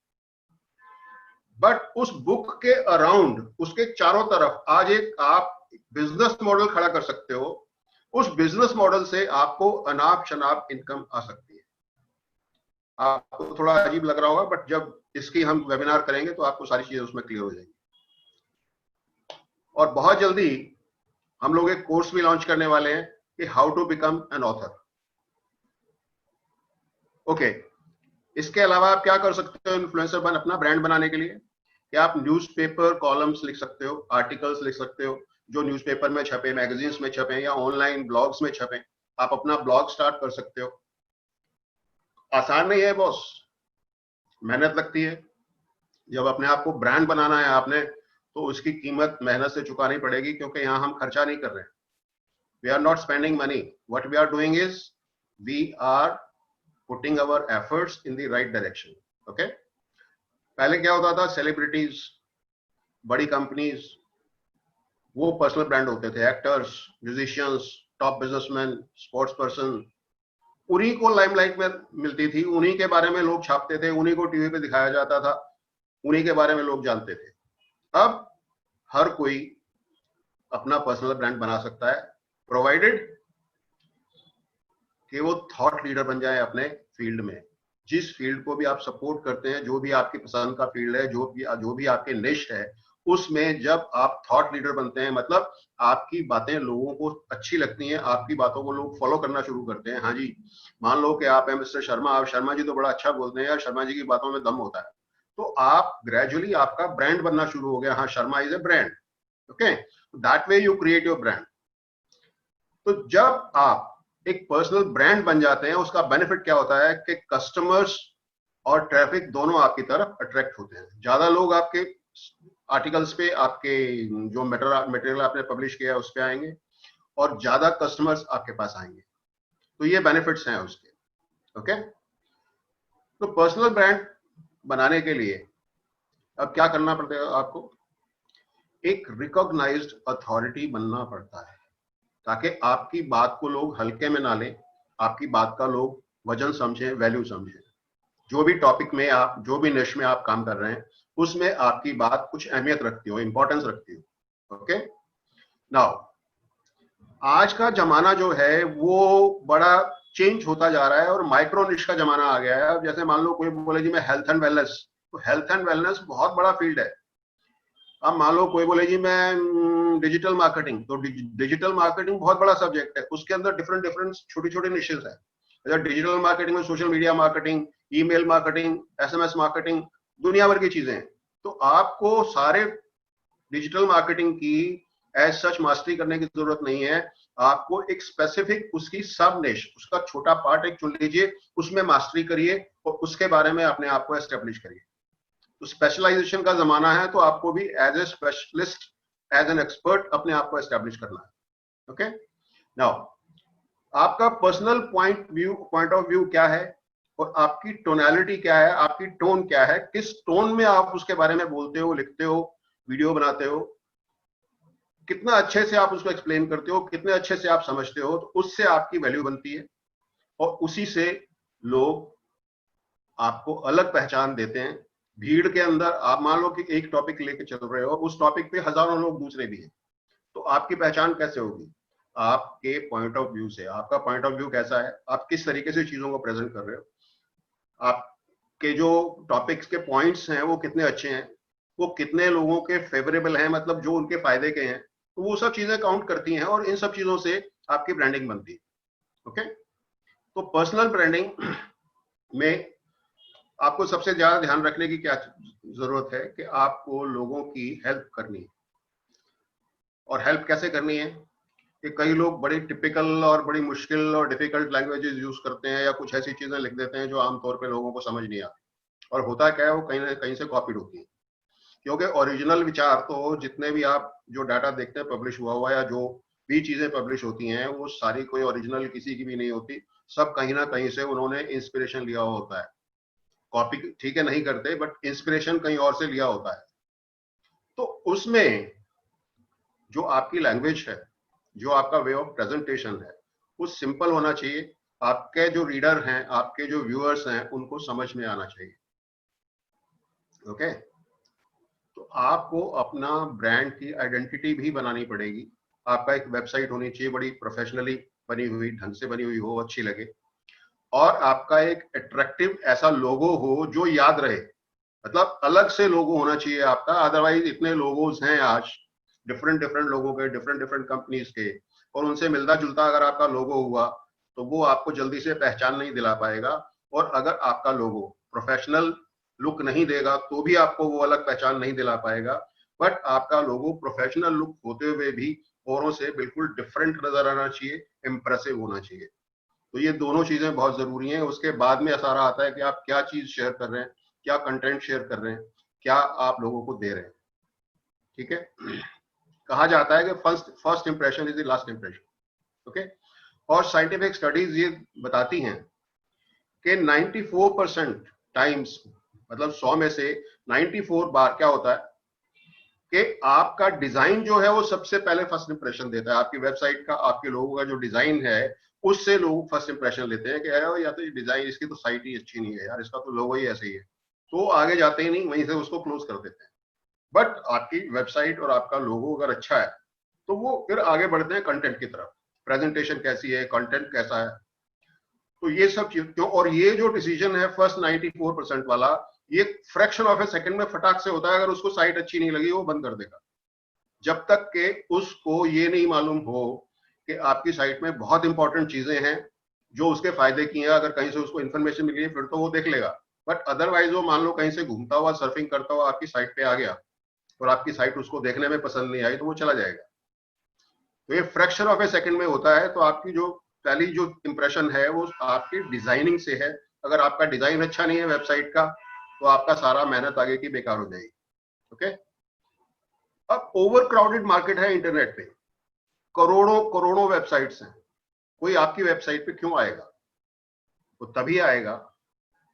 [SPEAKER 1] बट उस बुक के अराउंड, उसके चारों तरफ आज एक आप बिजनेस मॉडल खड़ा कर सकते हो. उस बिजनेस मॉडल से आपको अनाप शनाप इनकम आ सकती है. आपको थोड़ा अजीब लग रहा होगा, बट जब इसकी हम वेबिनार करेंगे तो आपको सारी चीजें उसमें क्लियर हो जाएंगी. और बहुत जल्दी हम लोग एक कोर्स भी लॉन्च करने वाले हैं कि how to become an author. Okay, इसके अलावा आप क्या कर सकते हो इन्फ्लुएंसर बन अपना ब्रांड बनाने के लिए? कि आप न्यूज़पेपर कॉलम्स लिख सकते हो, आर्टिकल्स लिख सकते हो जो न्यूज़पेपर में छपे, मैगजीन्स में छपे या ऑनलाइन ब्लॉग्स में छपे. आप अपना ब्लॉग स्टार्ट कर सकते हो. आसान नहीं है बॉस, मेहनत लगती है. जब अपने आप को ब्रांड बनाना है आपने, तो उसकी कीमत मेहनत से चुकानी पड़ेगी, क्योंकि यहाँ हम खर्चा नहीं कर रहे हैं. We are not spending money. What we are doing is we are putting our efforts in the right direction. Okay, पहले क्या होता था, सेलिब्रिटीज, बड़ी कंपनीज, वो पर्सनल ब्रांड होते थे. Actors, musicians, top businessman, sports person, उन्हीं को लाइमलाइट में मिलती थी, उन्हीं के बारे में लोग छापते थे, उन्हीं को टीवी पे दिखाया जाता था, उन्हीं के बारे में लोग जानते थे. अब हर कोई अपना पर्सनल ब्रांड बना सकता है, प्रोवाइडेड कि वो थॉट लीडर बन जाए अपने फील्ड में. जिस फील्ड को भी आप सपोर्ट करते हैं, जो भी आपकी पसंद का फील्ड है, जो भी आपके निश है, उसमें जब आप थॉट लीडर बनते हैं, मतलब आपकी बातें लोगों को अच्छी लगती हैं, आपकी बातों को लोग फॉलो करना शुरू करते हैं. हाँ जी, मान लो कि आप हैं मिस्टर शर्मा, आप शर्मा जी तो बड़ा अच्छा बोलते हैं यार, शर्मा जी की बातों में दम होता है, तो आप ग्रेजुअली आपका ब्रांड बनना शुरू हो गया. हाँ, Sharma is a brand. Okay, that way you create your brand. तो जब आप एक पर्सनल ब्रांड बन जाते हैं, उसका बेनिफिट क्या होता है कि कस्टमर्स और ट्रैफिक दोनों आपकी तरफ अट्रैक्ट होते हैं. ज्यादा लोग आपके आर्टिकल्स पे, आपके जो मटेरियल आपने पब्लिश किया है उस पे आएंगे और ज्यादा कस्टमर्स आपके पास आएंगे. तो ये बेनिफिट्स हैं उसके. ओके, तो पर्सनल ब्रांड बनाने के लिए अब क्या करना पड़ता है आपको? एक रिकॉग्नाइज्ड अथॉरिटी बनना पड़ता है, ताकि आपकी बात को लोग हल्के में ना लें, आपकी बात का लोग वजन समझें, वैल्यू समझें. जो भी टॉपिक में आप, जो भी निश में आप काम कर रहे हैं, उसमें आपकी बात कुछ अहमियत रखती हो, इंपॉर्टेंस रखती हो. ओके, नाउ आज का जमाना जो है वो बड़ा चेंज होता जा रहा है और माइक्रो निश का जमाना आ गया है. अब जैसे मान लो कोई बोले जी मैं हेल्थ एंड वेलनेस, तो हेल्थ एंड वेलनेस बहुत बड़ा फील्ड है. अब मान लो कोई बोले जी मैं डिजिटल मार्केटिंग, तो डिजिटल मार्केटिंग बहुत बड़ा सब्जेक्ट है, उसके अंदर डिफरेंट डिफरेंट छोटी छोटी निशेस है. अगर डिजिटल मार्केटिंग में social media marketing, email marketing, SMS marketing, दुनिया भर की चीजें हैं. तो आपको सारे डिजिटल मार्केटिंग की एज सच मास्टरी करने की जरूरत नहीं है. आपको एक स्पेसिफिक उसकी सब निश, उसका छोटा पार्ट एक चुन लीजिए, उसमें मास्टरी करिए और उसके बारे में अपने आप को एस्टेब्लिश करिए. तो स्पेशलाइजेशन का जमाना है, तो आपको भी as a specialist, as an expert अपने आप को एस्टेब्लिश करना है. ओके, नाउ आपका पर्सनल पॉइंट ऑफ व्यू क्या है और आपकी टोनैलिटी क्या है, आपकी टोन क्या है, किस टोन में आप उसके बारे में बोलते हो, लिखते हो, वीडियो बनाते हो, कितना अच्छे से आप उसको एक्सप्लेन करते हो, कितने अच्छे से आप समझते हो, तो उससे आपकी वैल्यू बनती है और उसी से लोग आपको अलग पहचान देते हैं। भीड़ के अंदर आप मान लो कि एक टॉपिक लेके चल रहे हो, उस टॉपिक पे हजारों लोग दूसरे भी हैं, तो आपकी पहचान कैसे होगी? आपके पॉइंट ऑफ व्यू से। आपका पॉइंट ऑफ व्यू कैसा है, आप किस तरीके से चीजों को प्रेजेंट कर रहे हो, आपके जो टॉपिक्स के पॉइंट्स हैं वो कितने अच्छे हैं, वो कितने लोगों के फेवरेबल हैं, मतलब जो उनके फायदे के हैं, तो वो सब चीजें काउंट करती हैं और इन सब चीजों से आपकी ब्रांडिंग बनती है। ओके, तो पर्सनल ब्रांडिंग में आपको सबसे ज्यादा ध्यान रखने की क्या जरूरत है कि आपको लोगों की हेल्प करनी है। और हेल्प कैसे करनी है कि कई लोग बड़ी टिपिकल और बड़ी मुश्किल और डिफिकल्ट लैंग्वेजेस यूज करते हैं या कुछ ऐसी चीजें लिख देते हैं जो आमतौर पे लोगों को समझ नहीं आती, और होता क्या है वो कहीं ना कहीं से कॉपीड होती है। क्योंकि ओरिजिनल विचार तो जितने भी आप जो डाटा देखते हैं पब्लिश हुआ या जो भी चीजें पब्लिश होती हैं वो सारी कोई ओरिजिनल किसी की भी नहीं होती, सब कहीं ना कहीं से उन्होंने इंस्पिरेशन लिया हुआ होता है। कॉपी ठीक है नहीं करते, बट इंस्पिरेशन कहीं और से लिया होता है। तो उसमें जो आपकी लैंग्वेज है, जो आपका वे ऑफ प्रेजेंटेशन है, वो सिंपल होना चाहिए, आपके जो रीडर हैं, आपके जो व्यूअर्स हैं, उनको समझ में आना चाहिए। ओके, तो आपको अपना ब्रांड की आइडेंटिटी भी बनानी पड़ेगी। आपका एक वेबसाइट होनी चाहिए बड़ी प्रोफेशनली बनी हुई, ढंग से बनी हुई हो, अच्छी लगे, और आपका एक अट्रैक्टिव ऐसा लोगो हो जो याद रहे, मतलब अलग से लोगो होना चाहिए आपका। अदरवाइज इतने लोगोस हैं आज, डिफरेंट डिफरेंट लोगों के, डिफरेंट डिफरेंट कंपनीज के, और उनसे मिलता जुलता अगर आपका लोगो हुआ तो वो आपको जल्दी से पहचान नहीं दिला पाएगा। और अगर आपका लोगो प्रोफेशनल लुक नहीं देगा तो भी आपको वो अलग पहचान नहीं दिला पाएगा। बट आपका लोगो प्रोफेशनल लुक होते हुए भी औरों से बिल्कुल डिफरेंट नजर आना चाहिए, इंप्रेसिव होना चाहिए। तो ये दोनों चीजें बहुत जरूरी हैं। उसके बाद में सारा आता है कि आप क्या चीज शेयर कर रहे हैं, क्या कंटेंट शेयर कर रहे हैं, क्या आप लोगों को दे रहे हैं। ठीक है, कहा जाता है कि first first impression is the last impression. Okay, और साइंटिफिक स्टडीज ये बताती हैं कि 94% टाइम्स, मतलब 100 में से 94 बार क्या होता है कि आपका डिजाइन जो है वो सबसे पहले फर्स्ट इंप्रेशन देता है। आपकी वेबसाइट का, आपके लोगों का जो डिजाइन है उससे लोग फर्स्ट इंप्रेशन लेते हैं कि यार या तो ये डिजाइन, इसकी तो साइट ही अच्छी नहीं है यार, इसका तो लोगो ही ऐसे ही है, तो आगे जाते ही नहीं, वहीं से उसको क्लोज कर देते हैं। बट आपकी वेबसाइट और आपका लोगो अगर अच्छा है तो वो फिर आगे बढ़ते हैं कंटेंट की तरफ, प्रेजेंटेशन कैसी है, कंटेंट कैसा है। तो ये सब चीज क्यों, और ये जो डिसीजन है फर्स्ट 94% वाला, ये फ्रैक्शन ऑफ ए सेकंड में फटाक से होता है। अगर उसको साइट अच्छी नहीं लगी वो बंद कर देगा, जब तक कि उसको ये नहीं मालूम हो कि आपकी साइट में बहुत इंपॉर्टेंट चीजें हैं जो उसके फायदे की हैं। अगर कहीं से उसको इन्फॉर्मेशन मिली है फिर तो वो देख लेगा, बट अदरवाइज वो मान लो कहीं से घूमता हुआ, सर्फिंग करता हुआ आपकी साइट पे आ गया और आपकी साइट उसको देखने में पसंद नहीं आई तो वो चला जाएगा। तो ये फ्रैक्शन ऑफ ए सेकंड में होता है। तो आपकी जो पहली जो इंप्रेशन है वो आपकी डिजाइनिंग से है। अगर आपका डिजाइन अच्छा नहीं है वेबसाइट का तो आपका सारा मेहनत आगे की बेकार हो जाएगी। ओके, अब ओवर क्राउडेड मार्केट है इंटरनेट पे, करोड़ों करोड़ों वेबसाइट्स हैं, कोई आपकी वेबसाइट पे क्यों आएगा? वो तभी आएगा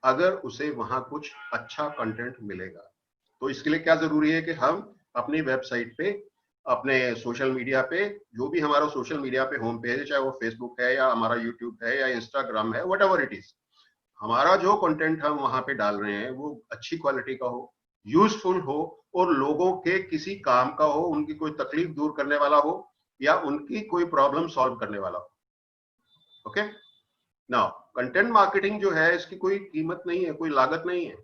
[SPEAKER 1] अगर उसे वहां कुछ अच्छा कंटेंट मिलेगा। तो इसके लिए क्या जरूरी है कि हम अपनी वेबसाइट पे, अपने सोशल मीडिया पे, जो भी हमारा सोशल मीडिया पे होम पेज है, चाहे वो फेसबुक है या हमारा यूट्यूब है या इंस्टाग्राम है, वट एवर इट इज, हमारा जो कंटेंट हम वहां पे डाल रहे हैं वो अच्छी क्वालिटी का हो, यूजफुल हो, और लोगों के किसी काम का हो, उनकी कोई तकलीफ दूर करने वाला हो या उनकी कोई प्रॉब्लम सॉल्व करने वाला हो। ओके, नाउ कंटेंट मार्केटिंग जो है इसकी कोई कीमत नहीं है, कोई लागत नहीं है।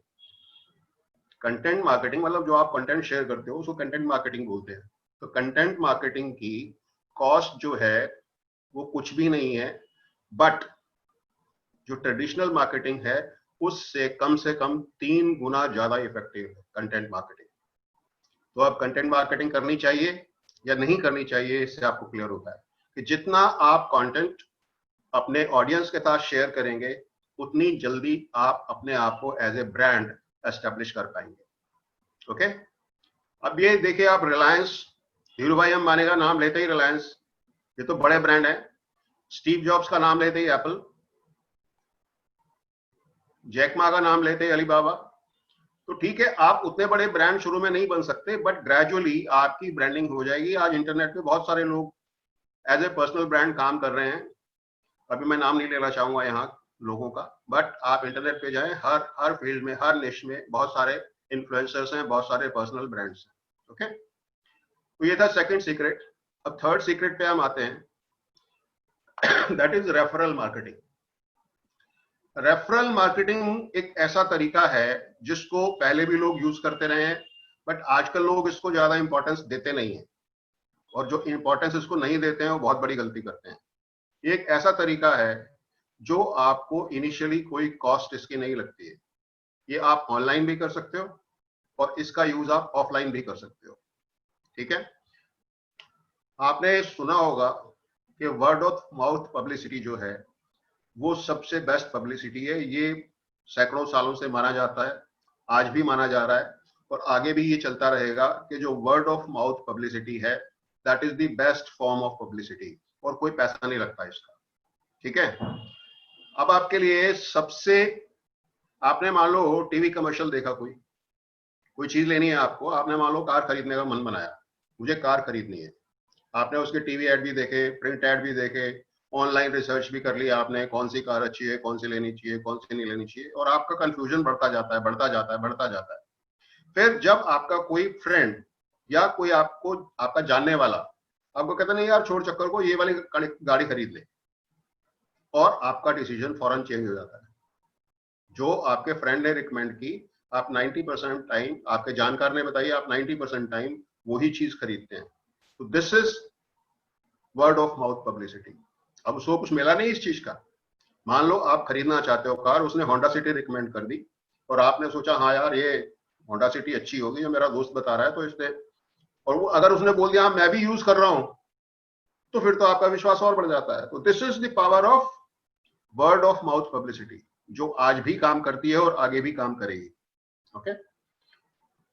[SPEAKER 1] कंटेंट मार्केटिंग मतलब जो आप कंटेंट शेयर करते हो उसको कंटेंट मार्केटिंग बोलते हैं। तो कंटेंट मार्केटिंग की कॉस्ट जो है वो कुछ भी नहीं है, बट जो ट्रेडिशनल मार्केटिंग है उससे कम 3 गुना ज्यादा इफेक्टिव है कंटेंट मार्केटिंग। तो अब कंटेंट मार्केटिंग करनी चाहिए या नहीं करनी चाहिए, इससे आपको क्लियर होता है कि जितना आप कंटेंट अपने ऑडियंस के साथ शेयर करेंगे उतनी जल्दी आप अपने आप को एज ए ब्रांड एस्टेब्लिश कर पाएंगे। ओके, अब ये देखिए, आप रिलायंस, धीरू भाई अंबानी का नाम लेते ही रिलायंस, ये तो बड़े ब्रांड है, स्टीव जॉब्स का नाम लेते ही एप्पल, जैक मा का नाम लेते ही अलीबाबा। तो ठीक है, आप उतने बड़े ब्रांड शुरू में नहीं बन सकते, बट ग्रेजुअली आपकी ब्रांडिंग हो जाएगी। आज इंटरनेट पे बहुत सारे लोग एज ए पर्सनल ब्रांड काम कर रहे हैं। अभी मैं नाम नहीं लेना चाहूंगा यहाँ लोगों का, बट आप इंटरनेट पे जाएं, हर फील्ड में, हर निश में बहुत सारे इन्फ्लुएंसर्स हैं, बहुत सारे पर्सनल ब्रांड्स हैं। ओके, तो ये था सेकंड सीक्रेट। अब थर्ड सीक्रेट पे हम आते हैं, that is referral marketing. Referral marketing एक ऐसा तरीका है जिसको पहले भी लोग यूज करते रहे हैं, बट आजकल लोग इसको ज्यादा इंपॉर्टेंस देते नहीं है, और जो इंपॉर्टेंस इसको नहीं देते हैं वो बहुत बड़ी गलती करते हैं। ये एक ऐसा तरीका है जो आपको इनिशियली कोई कॉस्ट इसकी नहीं लगती है। ये आप ऑनलाइन भी कर सकते हो और इसका यूज आप ऑफलाइन भी कर सकते हो। ठीक है, आपने सुना होगा कि वर्ड ऑफ माउथ पब्लिसिटी जो है वो सबसे बेस्ट पब्लिसिटी है। ये सैकड़ों सालों से माना जाता है, आज भी माना जा रहा है, और आगे भी ये चलता रहेगा कि जो वर्ड ऑफ माउथ पब्लिसिटी है that is the best form of publicity, और कोई पैसा नहीं लगता इसका। ठीक है, अब आपके लिए सबसे, आपने मान लो टीवी कमर्शियल देखा, कोई चीज लेनी है आपको, आपने मान लो कार खरीदने का मन बनाया, मुझे कार खरीदनी है। आपने उसके टीवी एड भी देखे, प्रिंट एड भी देखे, ऑनलाइन रिसर्च भी कर लिया आपने, कौन सी कार अच्छी है, कौन सी लेनी चाहिए, कौन सी नहीं लेनी चाहिए, और आपका कंफ्यूजन बढ़ता जाता है, बढ़ता जाता है, बढ़ता जाता है। फिर जब आपका कोई फ्रेंड या कोई आपको, आपका जानने वाला आपको कहता नहीं यार छोड़ चक्कर को, ये वाली गाड़ी खरीद ले, और आपका डिसीजन फौरन चेंज हो जाता है। जो आपके फ्रेंड ने रिकमेंड की, आप 90% टाइम, आपके जानकार ने बताइए, आप 90% टाइम वही चीज खरीदते हैं। तो this is word of mouth publicity. अब उसको कुछ मिला नहीं इस चीज का। मान लो आप खरीदना चाहते हो कार, उसने होंडा सिटी रिकमेंड कर दी, और आपने सोचा हाँ यार ये होंडा सिटी अच्छी होगी, जो मेरा दोस्त बता रहा है, तो इसने, और वो अगर उसने बोल दिया मैं भी यूज कर रहा हूं, तो फिर तो आपका विश्वास और बढ़ जाता है। तो this is the power of word of mouth publicity, जो आज भी काम करती है और आगे भी काम करेगी। ओके,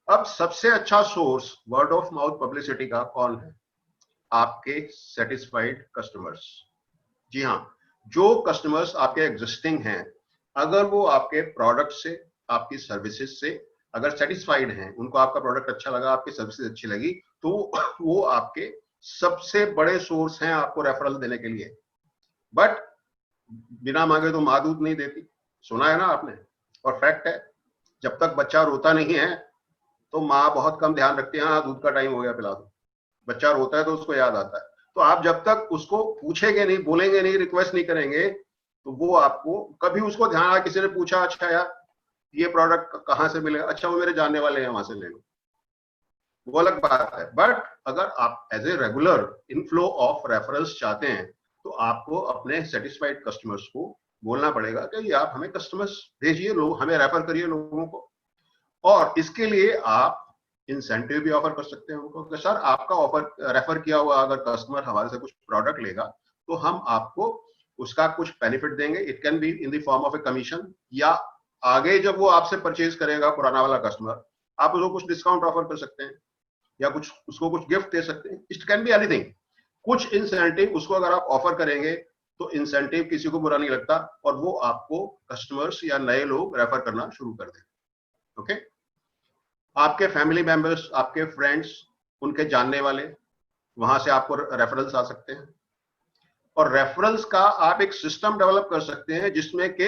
[SPEAKER 1] अब सबसे अच्छा source word of mouth publicity का कौन है? आपके सेटिस्फाइड कस्टमर्स। जी हाँ, जो कस्टमर्स आपके एग्जिस्टिंग हैं, अगर वो आपके प्रोडक्ट से, आपकी सर्विसेज से अगर सेटिस्फाइड हैं, उनको आपका प्रोडक्ट अच्छा लगा, आपकी सर्विसेज अच्छी लगी, तो वो आपके सबसे बड़े सोर्स हैं आपको रेफरल देने के लिए। बट बिना मांगे तो माँ दूध नहीं देती, सुना है ना आपने, और फैक्ट है, जब तक बच्चा रोता नहीं है तो माँ बहुत कम ध्यान रखती है, हाँ दूध का टाइम हो गया पिला दो। बच्चा रोता है तो उसको याद आता है। तो आप जब तक उसको पूछेंगे नहीं, बोलेंगे नहीं, रिक्वेस्ट नहीं करेंगे, तो वो आपको, कभी उसको ध्यान आया किसी ने पूछा अच्छा यार ये प्रोडक्ट कहाँ से मिलेगा, अच्छा वो मेरे जानने वाले हैं वहां से ले लो, वो अलग बात है। बट अगर आप as a regular inflow of reference चाहते हैं, तो आपको अपने सेटिस्फाइड कस्टमर्स को बोलना पड़ेगा कि आप हमें कस्टमर्स भेजिए, लोग हमें रेफर करिए लोगों को। और इसके लिए आप इंसेंटिव भी ऑफर कर सकते हैं उनको कि सर आपका ऑफर, रेफर किया हुआ अगर कस्टमर हमारे से कुछ प्रोडक्ट लेगा तो हम आपको उसका कुछ बेनिफिट देंगे। It can be in the form of a commission, या आगे जब वो आपसे परचेज करेगा पुराना वाला कस्टमर, आप उसको कुछ डिस्काउंट ऑफर कर सकते हैं, या कुछ उसको कुछ गिफ्ट दे सकते हैं। It can be anything. कुछ इंसेंटिव उसको अगर आप ऑफर करेंगे तो इंसेंटिव किसी को बुरा नहीं लगता, और वो आपको कस्टमर्स या नए लोग रेफर करना शुरू कर देंगे। ओके, आपके फैमिली मेंबर्स, आपके फ्रेंड्स, उनके जानने वाले, वहां से आपको रेफरेंस आ सकते हैं। और रेफरेंस का आप एक सिस्टम डेवलप कर सकते हैं जिसमें कि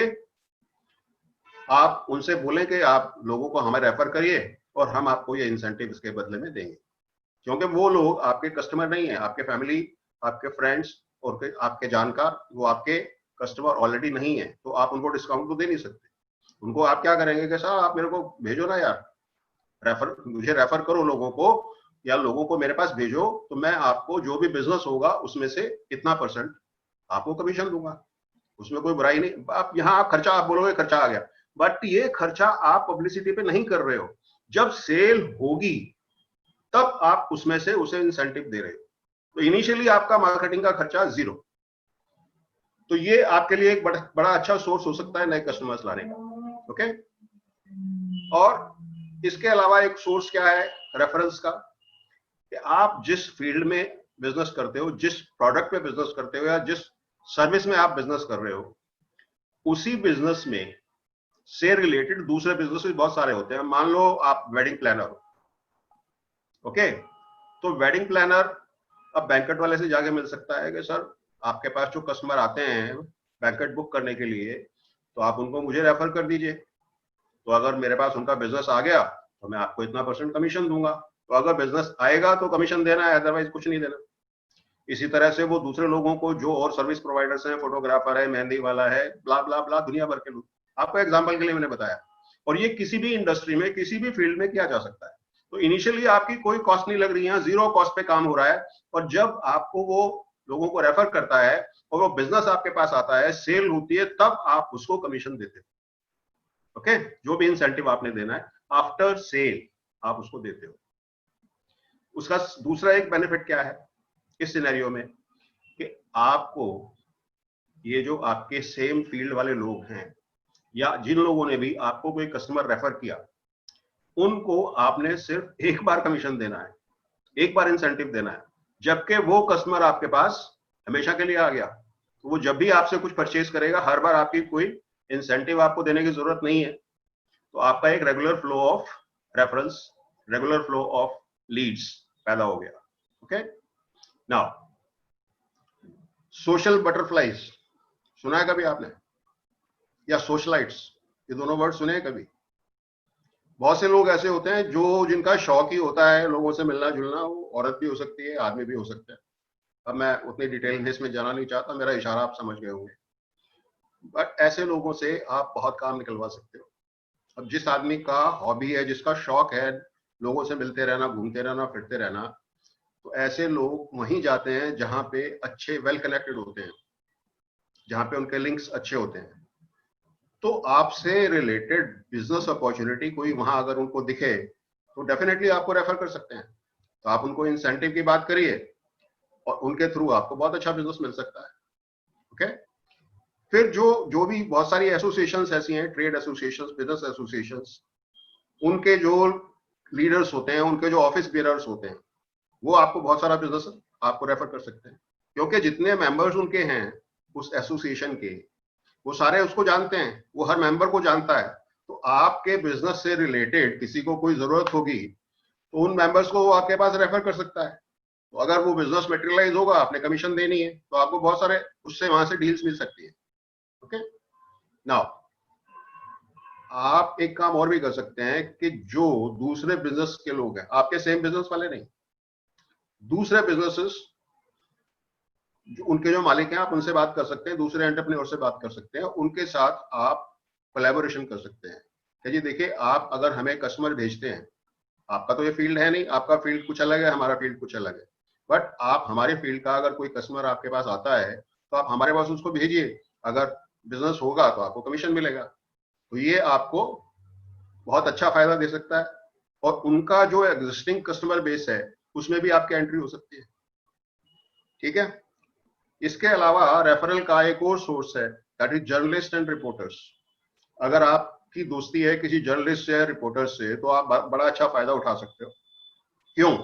[SPEAKER 1] आप उनसे बोलें कि आप लोगों को हमें रेफर करिए और हम आपको ये इंसेंटिव इसके बदले में देंगे। क्योंकि वो लोग आपके कस्टमर नहीं है, आपके फैमिली, आपके फ्रेंड्स और आपके जानकार, वो आपके कस्टमर ऑलरेडी नहीं है, तो आप उनको डिस्काउंट तो दे नहीं सकते। उनको आप क्या करेंगे कि सर आप मेरे को भेजो ना यार, मुझे रेफर करो लोगों को, या लोगों को मेरे पास भेजो, तो मैं आपको जो भी बिजनेस होगा उसमें से इतना % आपको कमीशन दूंगा, उसमें कोई बुराई नहीं। आप यहाँ आप खर्चा, आप बोलोगे खर्चा आ गया, बट ये खर्चा आप पब्लिसिटी पे नहीं कर रहे हो। जब सेल होगी तब आप उसमें से उसे इंसेंटिव दे रहे हो। तो इनिशियली आपका मार्केटिंग का खर्चा 0। तो ये आपके लिए एक बड़ा अच्छा सोर्स हो सकता है नए कस्टमर्स लाने का। ओके, और इसके अलावा एक सोर्स क्या है रेफरेंस का, कि आप जिस फील्ड में बिजनेस करते हो, जिस प्रोडक्ट पे बिजनेस करते हो, या जिस सर्विस में आप बिजनेस कर रहे हो, उसी बिजनेस में से रिलेटेड दूसरे बिजनेस भी बहुत सारे होते हैं। मान लो आप वेडिंग प्लानर हो, ओके, तो वेडिंग प्लानर अब बैंकेट वाले से जाके मिल सकता है कि सर आपके पास जो कस्टमर आते हैं बैंकेट बुक करने के लिए, तो आप उनको मुझे रेफर कर दीजिए, तो अगर मेरे पास उनका बिजनेस आ गया तो मैं आपको इतना % कमीशन दूंगा। तो अगर बिजनेस आएगा तो कमीशन देना है, अदरवाइज कुछ नहीं देना। इसी तरह से वो दूसरे लोगों को जो और सर्विस प्रोवाइडर्स हैं, फोटोग्राफर है, मेहंदी वाला है, ब्ला ब्ला ब्ला, दुनिया भर के लोग, आपको एग्जांपल के लिए मैंने बताया। और ये किसी भी इंडस्ट्री में किसी भी फील्ड में किया जा सकता है। तो इनिशियली आपकी कोई कॉस्ट नहीं लग रही है, जीरो कॉस्ट पे काम हो रहा है, और जब आपको वो लोगों को रेफर करता है और वो बिजनेस आपके पास आता है, सेल होती है, तब आप उसको कमीशन देते हो। ओके, जो भी इंसेंटिव आपने देना है आफ्टर सेल आप उसको देते हो। उसका दूसरा एक बेनिफिट क्या है इस सिनेरियो में, कि आपको ये जो आपके सेम फील्ड वाले लोग हैं या जिन लोगों ने भी आपको कोई कस्टमर रेफर किया, उनको आपने सिर्फ एक बार कमीशन देना है, एक बार इंसेंटिव देना है, जबकि वो कस्टमर आपके पास हमेशा के लिए आ गया, तो वो जब भी आपसे कुछ परचेज करेगा, हर बार आपकी कोई इंसेंटिव आपको देने की जरूरत नहीं है। तो आपका एक regular flow of reference, regular flow of leads पैदा हो गया। ओके, नाउ सोशल बटरफ्लाइज सुना है कभी आपने, या सोशलाइट्स, ये दोनों वर्ड सुने हैं कभी? बहुत से लोग ऐसे होते हैं जो जिनका शौक ही होता है लोगों से मिलना जुलना, वो औरत भी हो सकती है, आदमी भी हो सकता है। अब मैं उतनी डिटेल में इसमें जाना नहीं चाहता, मेरा इशारा आप समझ गए होंगे। बट ऐसे लोगों से आप बहुत काम निकलवा सकते हो। अब जिस आदमी का हॉबी है, जिसका शौक है लोगों से मिलते रहना, घूमते रहना, फिरते रहना, तो ऐसे लोग वहीं जाते हैं जहां पे अच्छे वेल कनेक्टेड होते हैं, जहां पे उनके लिंक्स अच्छे होते हैं। तो आपसे रिलेटेड बिजनेस अपॉर्चुनिटी कोई वहां अगर उनको दिखे तो डेफिनेटली आपको रेफर कर सकते हैं। तो आप उनको इंसेंटिव की बात करिए और उनके थ्रू आपको बहुत अच्छा बिजनेस मिल सकता है। ओके, फिर जो जो भी बहुत सारी एसोसिएशंस ऐसी हैं, ट्रेड एसोसिएशंस, बिजनेस एसोसिएशंस, उनके जो लीडर्स होते हैं, उनके जो ऑफिस बेयरर्स होते हैं, वो आपको बहुत सारा बिजनेस आपको रेफर कर सकते हैं, क्योंकि जितने मेंबर्स उनके हैं उस एसोसिएशन के, वो सारे उसको जानते हैं, वो हर मेंबर को जानता है। तो आपके बिजनेस से रिलेटेड किसी को कोई जरूरत होगी तो उन मेंबर्स को वो आपके पास रेफर कर सकता है। तो अगर वो बिजनेस मटेरियलाइज होगा, आपने कमीशन देनी है, तो आपको बहुत सारे उससे वहां से डील्स मिल सकती है। ओके, नाउ आप एक काम और भी कर सकते हैं कि जो दूसरे बिजनेस के लोग हैं, आपके सेम बिजनेस वाले नहीं, दूसरे बिजनेसेस उनके जो मालिक हैं, आप उनसे बात कर सकते हैं, दूसरे एंटरप्रेन्योर से बात कर सकते हैं, उनके साथ आप कोलैबोरेशन कर सकते हैं कि जी देखिए, आप अगर हमें कस्टमर भेजते हैं, आपका तो ये फील्ड है नहीं, आपका फील्ड कुछ अलग है, हमारा फील्ड कुछ अलग है, बट आप हमारे फील्ड का अगर कोई कस्टमर आपके पास आता है तो आप हमारे पास उसको भेजिए, अगर बिजनेस होगा तो आपको कमीशन मिलेगा। तो ये आपको बहुत अच्छा फायदा दे सकता है, और उनका जो एग्जिस्टिंग कस्टमर बेस है उसमें भी आपकी एंट्री हो सकती है। ठीक है, इसके अलावा रेफरल का एक और सोर्स है, that is journalist and reporters. अगर आपकी दोस्ती है किसी जर्नलिस्ट या रिपोर्टर से, तो आप बड़ा अच्छा फायदा उठा सकते हो। क्यों?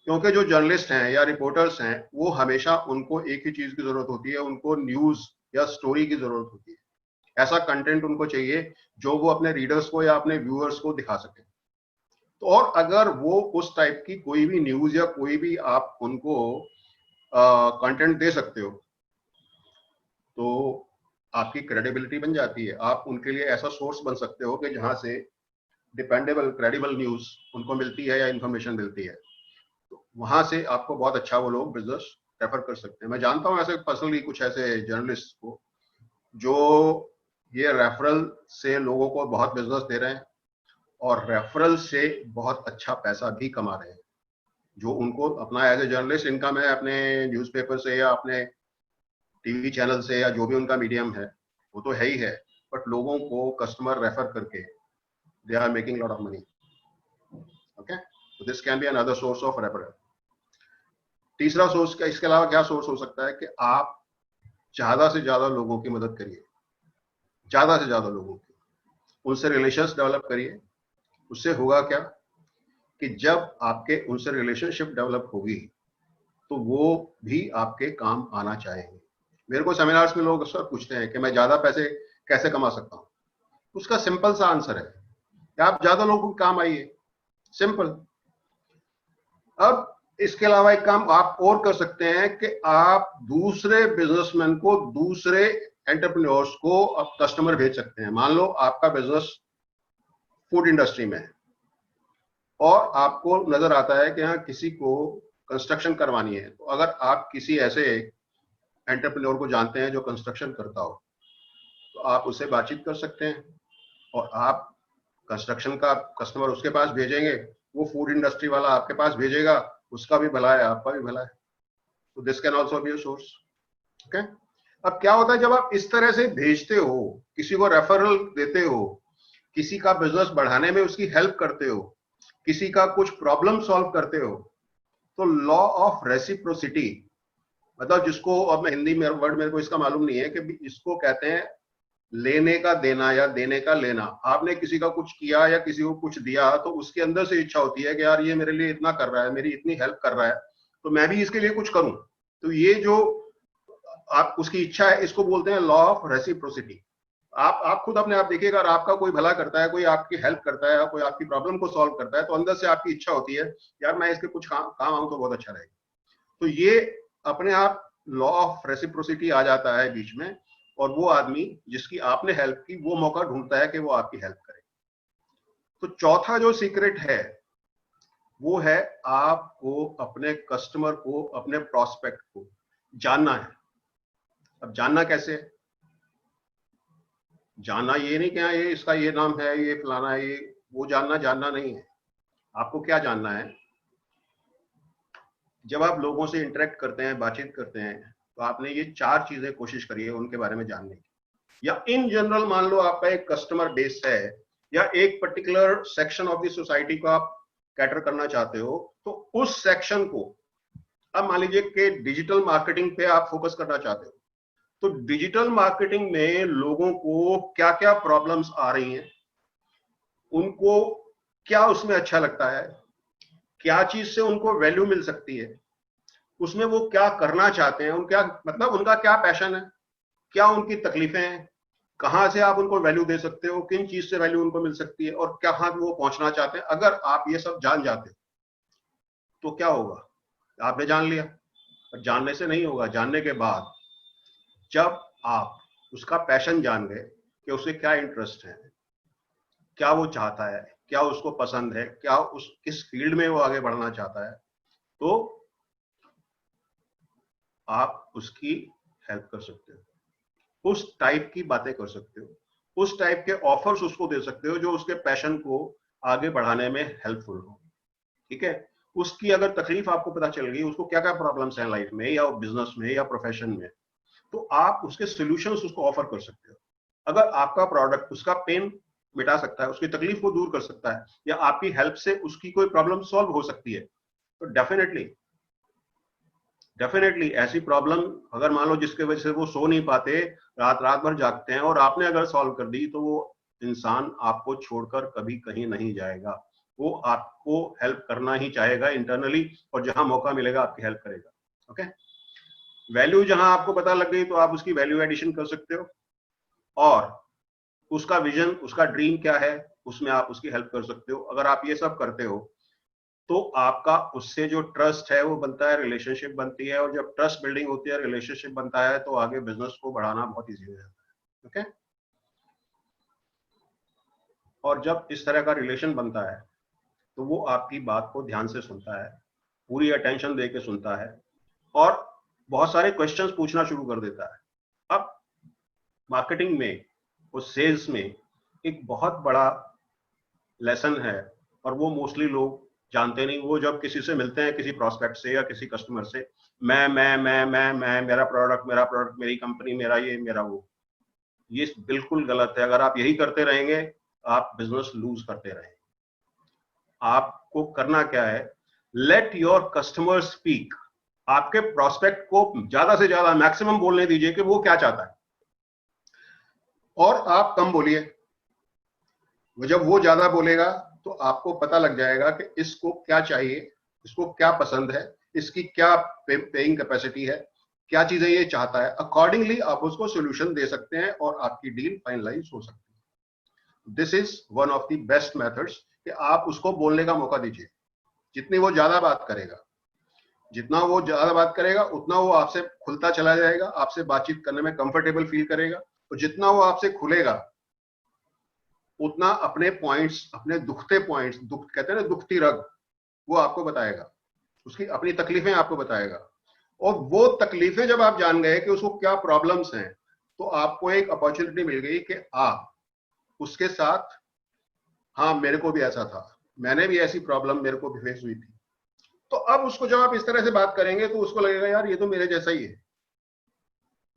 [SPEAKER 1] क्योंकि जो जर्नलिस्ट हैं या रिपोर्टर्स हैं, वो हमेशा उनको एक ही चीज की जरूरत होती है, उनको न्यूज या स्टोरी की जरूरत होती है। ऐसा कंटेंट उनको चाहिए जो वो अपने रीडर्स को या अपने व्यूअर्स को दिखा सके। तो और अगर वो उस टाइप की कोई भी न्यूज या कोई भी आप उनको कंटेंट दे सकते हो, तो आपकी क्रेडिबिलिटी बन जाती है। आप उनके लिए ऐसा सोर्स बन सकते हो कि जहां से डिपेंडेबल क्रेडिबल न्यूज उनको मिलती है या इंफॉर्मेशन मिलती है। तो वहां से आपको बहुत अच्छा वो लोग बिजनेस रेफर कर सकते हैं। मैं जानता हूं ऐसे पर्सनली कुछ ऐसे जर्नलिस्ट को जो ये रेफरल से लोगों को बहुत बिजनेस दे रहे हैं और रेफरल से बहुत अच्छा पैसा भी कमा रहे हैं, जो उनको अपना एज ए जर्नलिस्ट इनकम है, अपने न्यूज़पेपर से या अपने टीवी चैनल से या जो भी उनका मीडियम है, वो तो है ही है, बट लोगों को कस्टमर रेफर करके they are making lot of money. Okay, so this can be another source of referral. तीसरा सोर्स का इसके अलावा क्या सोर्स हो सकता है कि आप ज्यादा से ज्यादा लोगों की मदद करिए, ज्यादा से ज्यादा लोगों की, उनसे रिलेशंस डेवलप करिए। उससे होगा क्या कि जब आपके उनसे रिलेशनशिप डेवलप होगी तो वो भी आपके काम आना चाहेंगे। मेरे को सेमिनार्स में लोग अक्सर पूछते हैं कि मैं ज्यादा पैसे कैसे कमा सकता हूँ। उसका सिंपल सा आंसर है कि आप ज्यादा लोगों को काम आइए, सिंपल। अब इसके अलावा एक काम आप और कर सकते हैं कि आप दूसरे बिजनेसमैन को, दूसरे एंटरप्रेन्योर्स को अब कस्टमर भेज सकते हैं। मान लो आपका बिजनेस फूड इंडस्ट्री में है और आपको नजर आता है कि हाँ किसी को कंस्ट्रक्शन करवानी है, तो अगर आप किसी ऐसे एंटरप्रेन्योर को जानते हैं जो कंस्ट्रक्शन करता हो, तो आप उससे बातचीत कर सकते हैं और आप कंस्ट्रक्शन का कस्टमर उसके पास भेजेंगे, वो फूड इंडस्ट्री वाला आपके पास भेजेगा, उसका भी भला है, आपका भी भला है। तो this can also be a source. Okay, अब क्या होता है जब आप इस तरह से भेजते हो, किसी को रेफरल देते हो, किसी का बिजनेस बढ़ाने में उसकी हेल्प करते हो, किसी का कुछ प्रॉब्लम सॉल्व करते हो, तो लॉ ऑफ रेसिप्रोसिटी, मतलब जिसको, अब मैं हिंदी में वर्ड मेरे को इसका मालूम नहीं है, कि इसको कहते हैं लेने का देना या देने का लेना। आपने किसी का कुछ किया या किसी को कुछ दिया, तो उसके अंदर से इच्छा होती है कि यार ये मेरे लिए इतना कर रहा है, मेरी इतनी हेल्प कर रहा है, तो मैं भी इसके लिए कुछ करूं। तो ये जो आप उसकी इच्छा है, इसको बोलते हैं लॉ ऑफ रेसिप्रोसिटी। आप खुद अपने आप देखिएगा, अगर आपका कोई भला करता है, कोई आपकी हेल्प करता है, कोई आपकी प्रॉब्लम को सॉल्व करता है, तो अंदर से आपकी इच्छा होती है यार मैं इसके कुछ काम आऊं तो बहुत अच्छा रहेगा। तो ये अपने आप लॉ ऑफ रेसिप्रोसिटी आ जाता है बीच में, और वो आदमी जिसकी आपने हेल्प की वो मौका ढूंढता है कि वो आपकी हेल्प करे। तो चौथा जो सीक्रेट है वो है आपको अपने कस्टमर को, अपने प्रोस्पेक्ट को जानना है। अब जानना कैसे? जानना ये नहीं कि हाँ ये इसका ये नाम है, ये फलाना है, ये वो जानना नहीं है। आपको क्या जानना है? जब आप लोगों से इंटरेक्ट करते हैं, बातचीत करते हैं, तो आपने ये 4 चीजें कोशिश करी है उनके बारे में जानने की। या इन जनरल मान लो आपका एक कस्टमर बेस है या एक particular section of the society को आप कैटर करना चाहते हो, तो उस सेक्शन को, अब मान लीजिए कि डिजिटल मार्केटिंग पे आप फोकस करना चाहते हो, तो डिजिटल मार्केटिंग में लोगों को क्या क्या प्रॉब्लम्स आ रही हैं, उनको क्या उसमें अच्छा लगता है, क्या चीज से उनको वैल्यू मिल सकती है, उसमें वो क्या करना चाहते हैं, उनका मतलब उनका क्या पैशन है, क्या उनकी तकलीफें हैं, कहां से आप उनको वैल्यू दे सकते हो, किन चीज से वैल्यू उनको मिल सकती है, और कहां वो पहुंचना चाहते हैं। अगर आप ये सब जान जाते हो तो क्या होगा? आपने जान लिया। पर जानने से नहीं होगा, जानने के बाद जब आप उसका पैशन जान गए कि उसे क्या इंटरेस्ट है, क्या वो चाहता है, क्या उसको पसंद है, क्या उस किस फील्ड में वो आगे बढ़ना चाहता है, तो आप उसकी हेल्प कर सकते हो, उस टाइप की बातें कर सकते हो, उस टाइप के ऑफर्स उसको दे सकते हो जो उसके पैशन को आगे बढ़ाने में हेल्पफुल हो। ठीक है, उसकी अगर तकलीफ आपको पता चल गई, उसको क्या क्या प्रॉब्लम्स हैं लाइफ में या बिजनेस में या प्रोफेशन में, तो आप उसके सॉल्यूशंस उसको ऑफर कर सकते हो। अगर आपका प्रोडक्ट उसका पेन मिटा सकता है, उसकी तकलीफ को दूर कर सकता है, या आपकी हेल्प से उसकी कोई प्रॉब्लम सॉल्व हो सकती है, तो डेफिनेटली डेफिनेटली ऐसी प्रॉब्लम, अगर मान लो जिसके वजह से वो सो नहीं पाते, रात रात भर जागते हैं, और आपने अगर सॉल्व कर दी, तो वो इंसान आपको छोड़कर कभी कहीं नहीं जाएगा। वो आपको हेल्प करना ही चाहेगा इंटरनली, और जहां मौका मिलेगा आपकी हेल्प करेगा। ओके, वैल्यू जहां आपको पता लग गई तो आप उसकी वैल्यू एडिशन कर सकते हो, और उसका विजन, उसका ड्रीम क्या है, उसमें आप उसकी हेल्प कर सकते हो। अगर आप ये सब करते हो तो आपका उससे जो ट्रस्ट है वो बनता है, रिलेशनशिप बनती है, और जब ट्रस्ट बिल्डिंग होती है, रिलेशनशिप बनता है, तो आगे बिजनेस को बढ़ाना बहुत ईजी हो जाता है। ओके, और जब इस तरह का रिलेशन बनता है तो वो आपकी बात को ध्यान से सुनता है, पूरी अटेंशन दे के सुनता है, और बहुत सारे क्वेश्चंस पूछना शुरू कर देता है। अब मार्केटिंग में और सेल्स में एक बहुत बड़ा लेसन है, और वो मोस्टली लोग जानते नहीं। वो जब किसी से मिलते हैं, किसी प्रोस्पेक्ट से या किसी कस्टमर से, मैं मेरा प्रोडक्ट, मेरी कंपनी, मेरा ये, मेरा वो, ये बिल्कुल गलत है। अगर आप यही करते रहेंगे, आप बिजनेस लूज करते रहेंगे। आपको करना क्या है? Let your customer speak. आपके प्रोस्पेक्ट को ज्यादा से ज्यादा मैक्सिमम बोलने दीजिए कि वो क्या चाहता है, और आप कम बोलिए। जब वो ज्यादा बोलेगा तो आपको पता लग जाएगा कि इसको क्या चाहिए, इसको क्या पसंद है, इसकी क्या पेइंग कैपेसिटी है, क्या चीजें ये चाहता है, अकॉर्डिंगली आप उसको सोल्यूशन दे सकते हैं और आपकी डील फाइनलाइज हो सकती है। This is one of the best methods कि आप उसको बोलने का मौका दीजिए। जितनी वो ज्यादा बात करेगा, जितना वो ज्यादा बात करेगा उतना वो आपसे खुलता चला जाएगा, आपसे बातचीत करने में कंफर्टेबल फील करेगा। और जितना वो आपसे खुलेगा उतना अपने पॉइंट्स, अपने दुखते पॉइंट्स, दुख कहते हैं ना, दुखती रग, वो आपको बताएगा, उसकी अपनी तकलीफें आपको बताएगा। और वो तकलीफें जब आप जान गए कि उसको क्या प्रॉब्लम्स हैं, तो आपको एक अपॉर्चुनिटी मिल गई कि आप उसके साथ, हाँ मेरे को भी ऐसा था, मैंने भी ऐसी प्रॉब्लम मेरे को भी फेस हुई थी। तो अब उसको जब आप इस तरह से बात करेंगे तो उसको लगेगा यार ये तो मेरे जैसा ही है,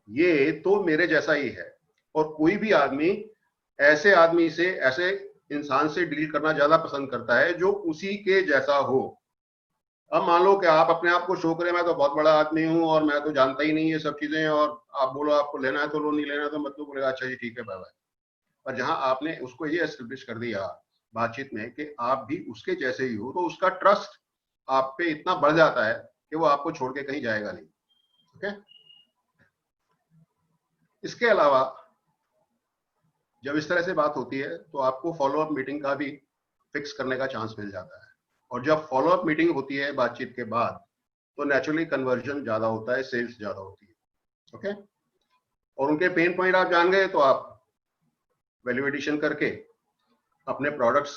[SPEAKER 1] ये तो मेरे जैसा ही है। और कोई भी आदमी ऐसे आदमी से, ऐसे इंसान से डील करना ज्यादा पसंद करता है जो उसी के जैसा हो। अब मान लो कि आप अपने आप को शो करें मैं तो बहुत बड़ा आदमी हूं और मैं तो जानता ही नहीं ये सब चीजें, और आप बोलो आपको लेना है तो लो, नहीं लेना है तो मतलब बोलेगा अच्छा जी ठीक है बाय बाय। पर जहां आपने उसको ये एस्टेब्लिश कर दिया बातचीत में कि आप भी उसके जैसे ही हो, तो उसका ट्रस्ट आप पे इतना बढ़ जाता है कि वो आपको छोड़ के कहीं जाएगा नहीं। ओके। इसके अलावा जब इस तरह से बात होती है तो आपको फॉलोअप मीटिंग का भी फिक्स करने का चांस मिल जाता है। और जब फॉलोअप मीटिंग होती है बातचीत के बाद, तो नेचुरली कन्वर्जन ज्यादा होता है, सेल्स ज्यादा होती है। ओके। और उनके पेन पॉइंट आप जान गए तो आप वैल्यू एडिशन करके अपने प्रोडक्ट्स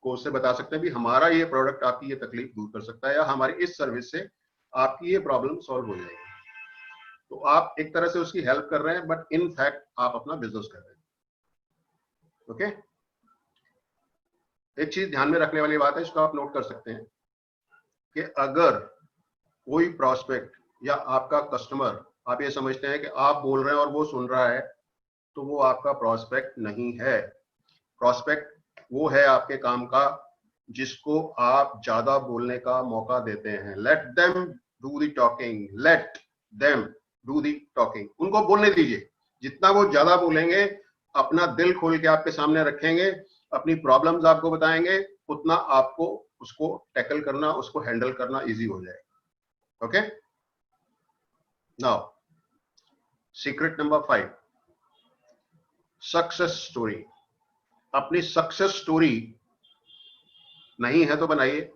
[SPEAKER 1] को उससे बता सकते हैं भी हमारा ये प्रोडक्ट आपकी ये तकलीफ दूर कर सकता है, या हमारी इस सर्विस से आपकी ये प्रॉब्लम सॉल्व हो जाएगी। तो आप एक तरह से उसकी हेल्प कर रहे हैं, बट इन फैक्ट आप अपना बिजनेस कर रहे हैं। ओके। एक चीज ध्यान में रखने वाली बात है, इसको आप नोट कर सकते हैं कि अगर कोई प्रोस्पेक्ट या आपका कस्टमर, आप ये समझते हैं कि आप बोल रहे हैं और वो सुन रहा है, तो वो आपका प्रोस्पेक्ट नहीं है। प्रोस्पेक्ट वो है आपके काम का जिसको आप ज्यादा बोलने का मौका देते हैं। Let them do the talking, let them do the talking, उनको बोलने दीजिए। जितना वो ज्यादा बोलेंगे, अपना दिल खोल के आपके सामने रखेंगे, अपनी प्रॉब्लम्स आपको बताएंगे, उतना आपको उसको टैकल करना, उसको हैंडल करना इजी हो जाएगा। Okay. Now secret number 5, success story. अपनी सक्सेस स्टोरी नहीं है तो बनाइए,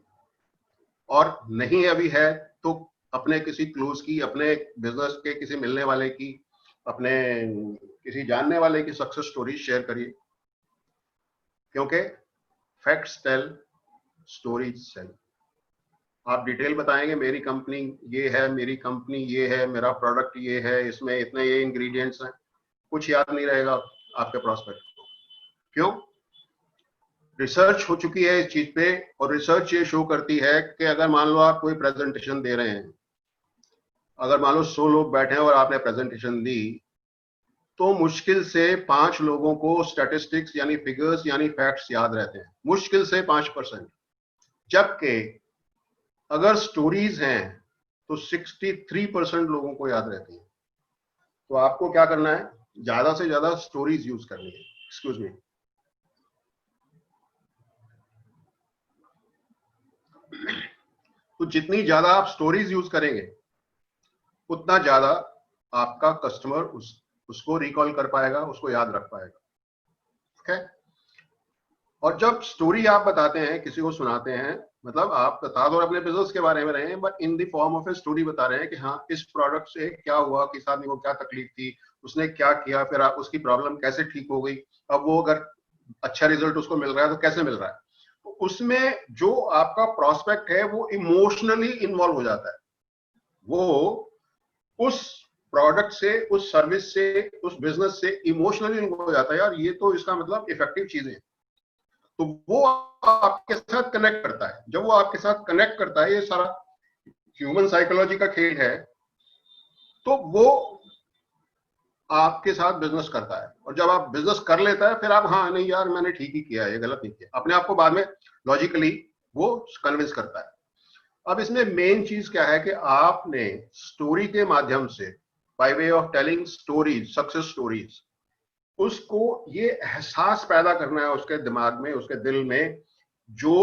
[SPEAKER 1] और नहीं अभी है तो अपने किसी क्लोज की, अपने बिजनेस के किसी मिलने वाले की, अपने किसी जानने वाले की सक्सेस स्टोरी शेयर करिए। क्योंकि फैक्ट्स टेल, स्टोरीज सेल। आप डिटेल बताएंगे मेरी कंपनी ये है, मेरी कंपनी ये है, मेरा प्रोडक्ट ये है, इसमें इतने ये इंग्रेडिएंट्स हैं, कुछ याद नहीं रहेगा आपके प्रोस्पेक्ट को। क्यों? रिसर्च हो चुकी है इस चीज पे, और रिसर्च ये शो करती है कि अगर मान लो आप कोई प्रेजेंटेशन दे रहे हैं, अगर मान लो 100 लोग बैठे हैं और आपने प्रेजेंटेशन दी, तो मुश्किल से 5 लोगों को स्टैटिस्टिक्स यानी फिगर्स यानी फैक्ट्स याद रहते हैं, मुश्किल से 5%। जबकि अगर स्टोरीज हैं तो 63% लोगों को याद रहती है। तो आपको क्या करना है, ज्यादा से ज्यादा स्टोरीज यूज करनी है। Excuse me. तो जितनी ज्यादा आप स्टोरीज यूज करेंगे, उतना ज्यादा आपका कस्टमर उसको रिकॉल कर पाएगा, उसको याद रख पाएगा। ओके। और जब स्टोरी आप बताते हैं, किसी को सुनाते हैं, मतलब आप बता दो अपने बिजनेस के बारे में रहे हैं, but in the form of a story बता रहे हैं कि हाँ इस प्रोडक्ट से क्या हुआ, किस आदमी को क्या तकलीफ थी, उसने क्या किया, फिर आप उसकी प्रॉब्लम कैसे ठीक हो गई, अब वो अगर अच्छा रिजल्ट उसको मिल रहा है तो कैसे मिल रहा है। तो उसमें जो आपका प्रोस्पेक्ट है वो इमोशनली इन्वॉल्व हो जाता है। वो उस प्रोडक्ट से, उस सर्विस से, उस बिजनेस से इमोशनली इन्वॉल्व हो जाता है। यार ये तो इसका मतलब इफेक्टिव चीजें, तो वो आपके साथ कनेक्ट करता है। जब वो आपके साथ कनेक्ट करता है, ये सारा ह्यूमन साइकोलॉजी का खेल है, तो वो आपके साथ बिजनेस करता है। और जब आप बिजनेस कर लेता है, फिर आप हाँ नहीं यार मैंने ठीक ही किया, ये गलत नहीं किया, अपने आप को बाद में लॉजिकली वो कन्विंस करता है। अब इसमें मेन चीज क्या है कि आपने स्टोरी के माध्यम से, by way of telling stories, success stories, उसको ये एहसास पैदा करना है उसके दिमाग में, उसके दिल में, जो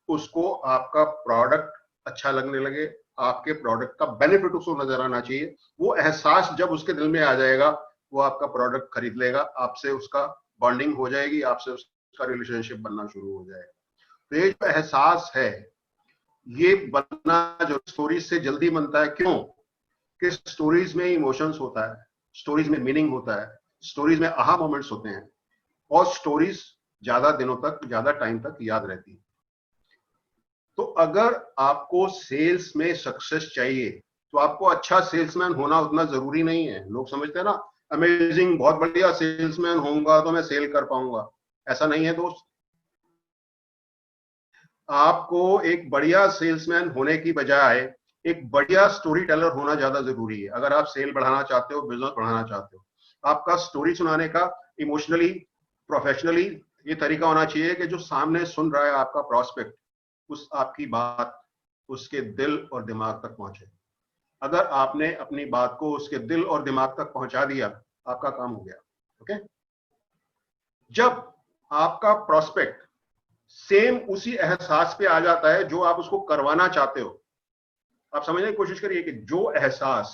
[SPEAKER 1] उसको आपका प्रोडक्ट अच्छा लगने लगे, आपके प्रोडक्ट का बेनिफिट उसको नजर आना चाहिए। वो एहसास जब उसके दिल में आ जाएगा, वो आपका प्रोडक्ट खरीद लेगा, आपसे उसका बॉन्डिंग हो जाएगी, आपसे उसका रिलेशनशिप बनना शुरू हो जाएगा। तो ये जो एहसास है, ये बनना जो स्टोरीज से जल्दी बनता है। क्यों? कि स्टोरीज में इमोशंस होता है, स्टोरीज में मीनिंग होता है, स्टोरीज में आहा मोमेंट्स होते हैं, और स्टोरीज ज्यादा दिनों तक, ज्यादा टाइम तक याद रहती है। तो अगर आपको सेल्स में सक्सेस चाहिए, तो आपको अच्छा सेल्समैन होना उतना जरूरी नहीं है। लोग समझते हैं ना, अमेजिंग, बहुत बढ़िया सेल्समैन होऊंगा तो मैं सेल कर पाऊंगा। ऐसा नहीं है दोस्त। आपको एक बढ़िया सेल्समैन होने की बजाय एक बढ़िया स्टोरी टेलर होना ज्यादा जरूरी है। अगर आप सेल बढ़ाना चाहते हो, बिजनेस बढ़ाना चाहते हो, आपका स्टोरी सुनाने का इमोशनली, प्रोफेशनली ये तरीका होना चाहिए कि जो सामने सुन रहा है आपका प्रोस्पेक्ट, उस आपकी बात उसके दिल और दिमाग तक पहुंचे। अगर आपने अपनी बात को उसके दिल और दिमाग तक पहुंचा दिया, आपका काम हो गया। ओके? जब आपका प्रोस्पेक्ट सेम उसी एहसास पे आ जाता है जो आप उसको करवाना चाहते हो, आप समझने की कोशिश करिए कि जो एहसास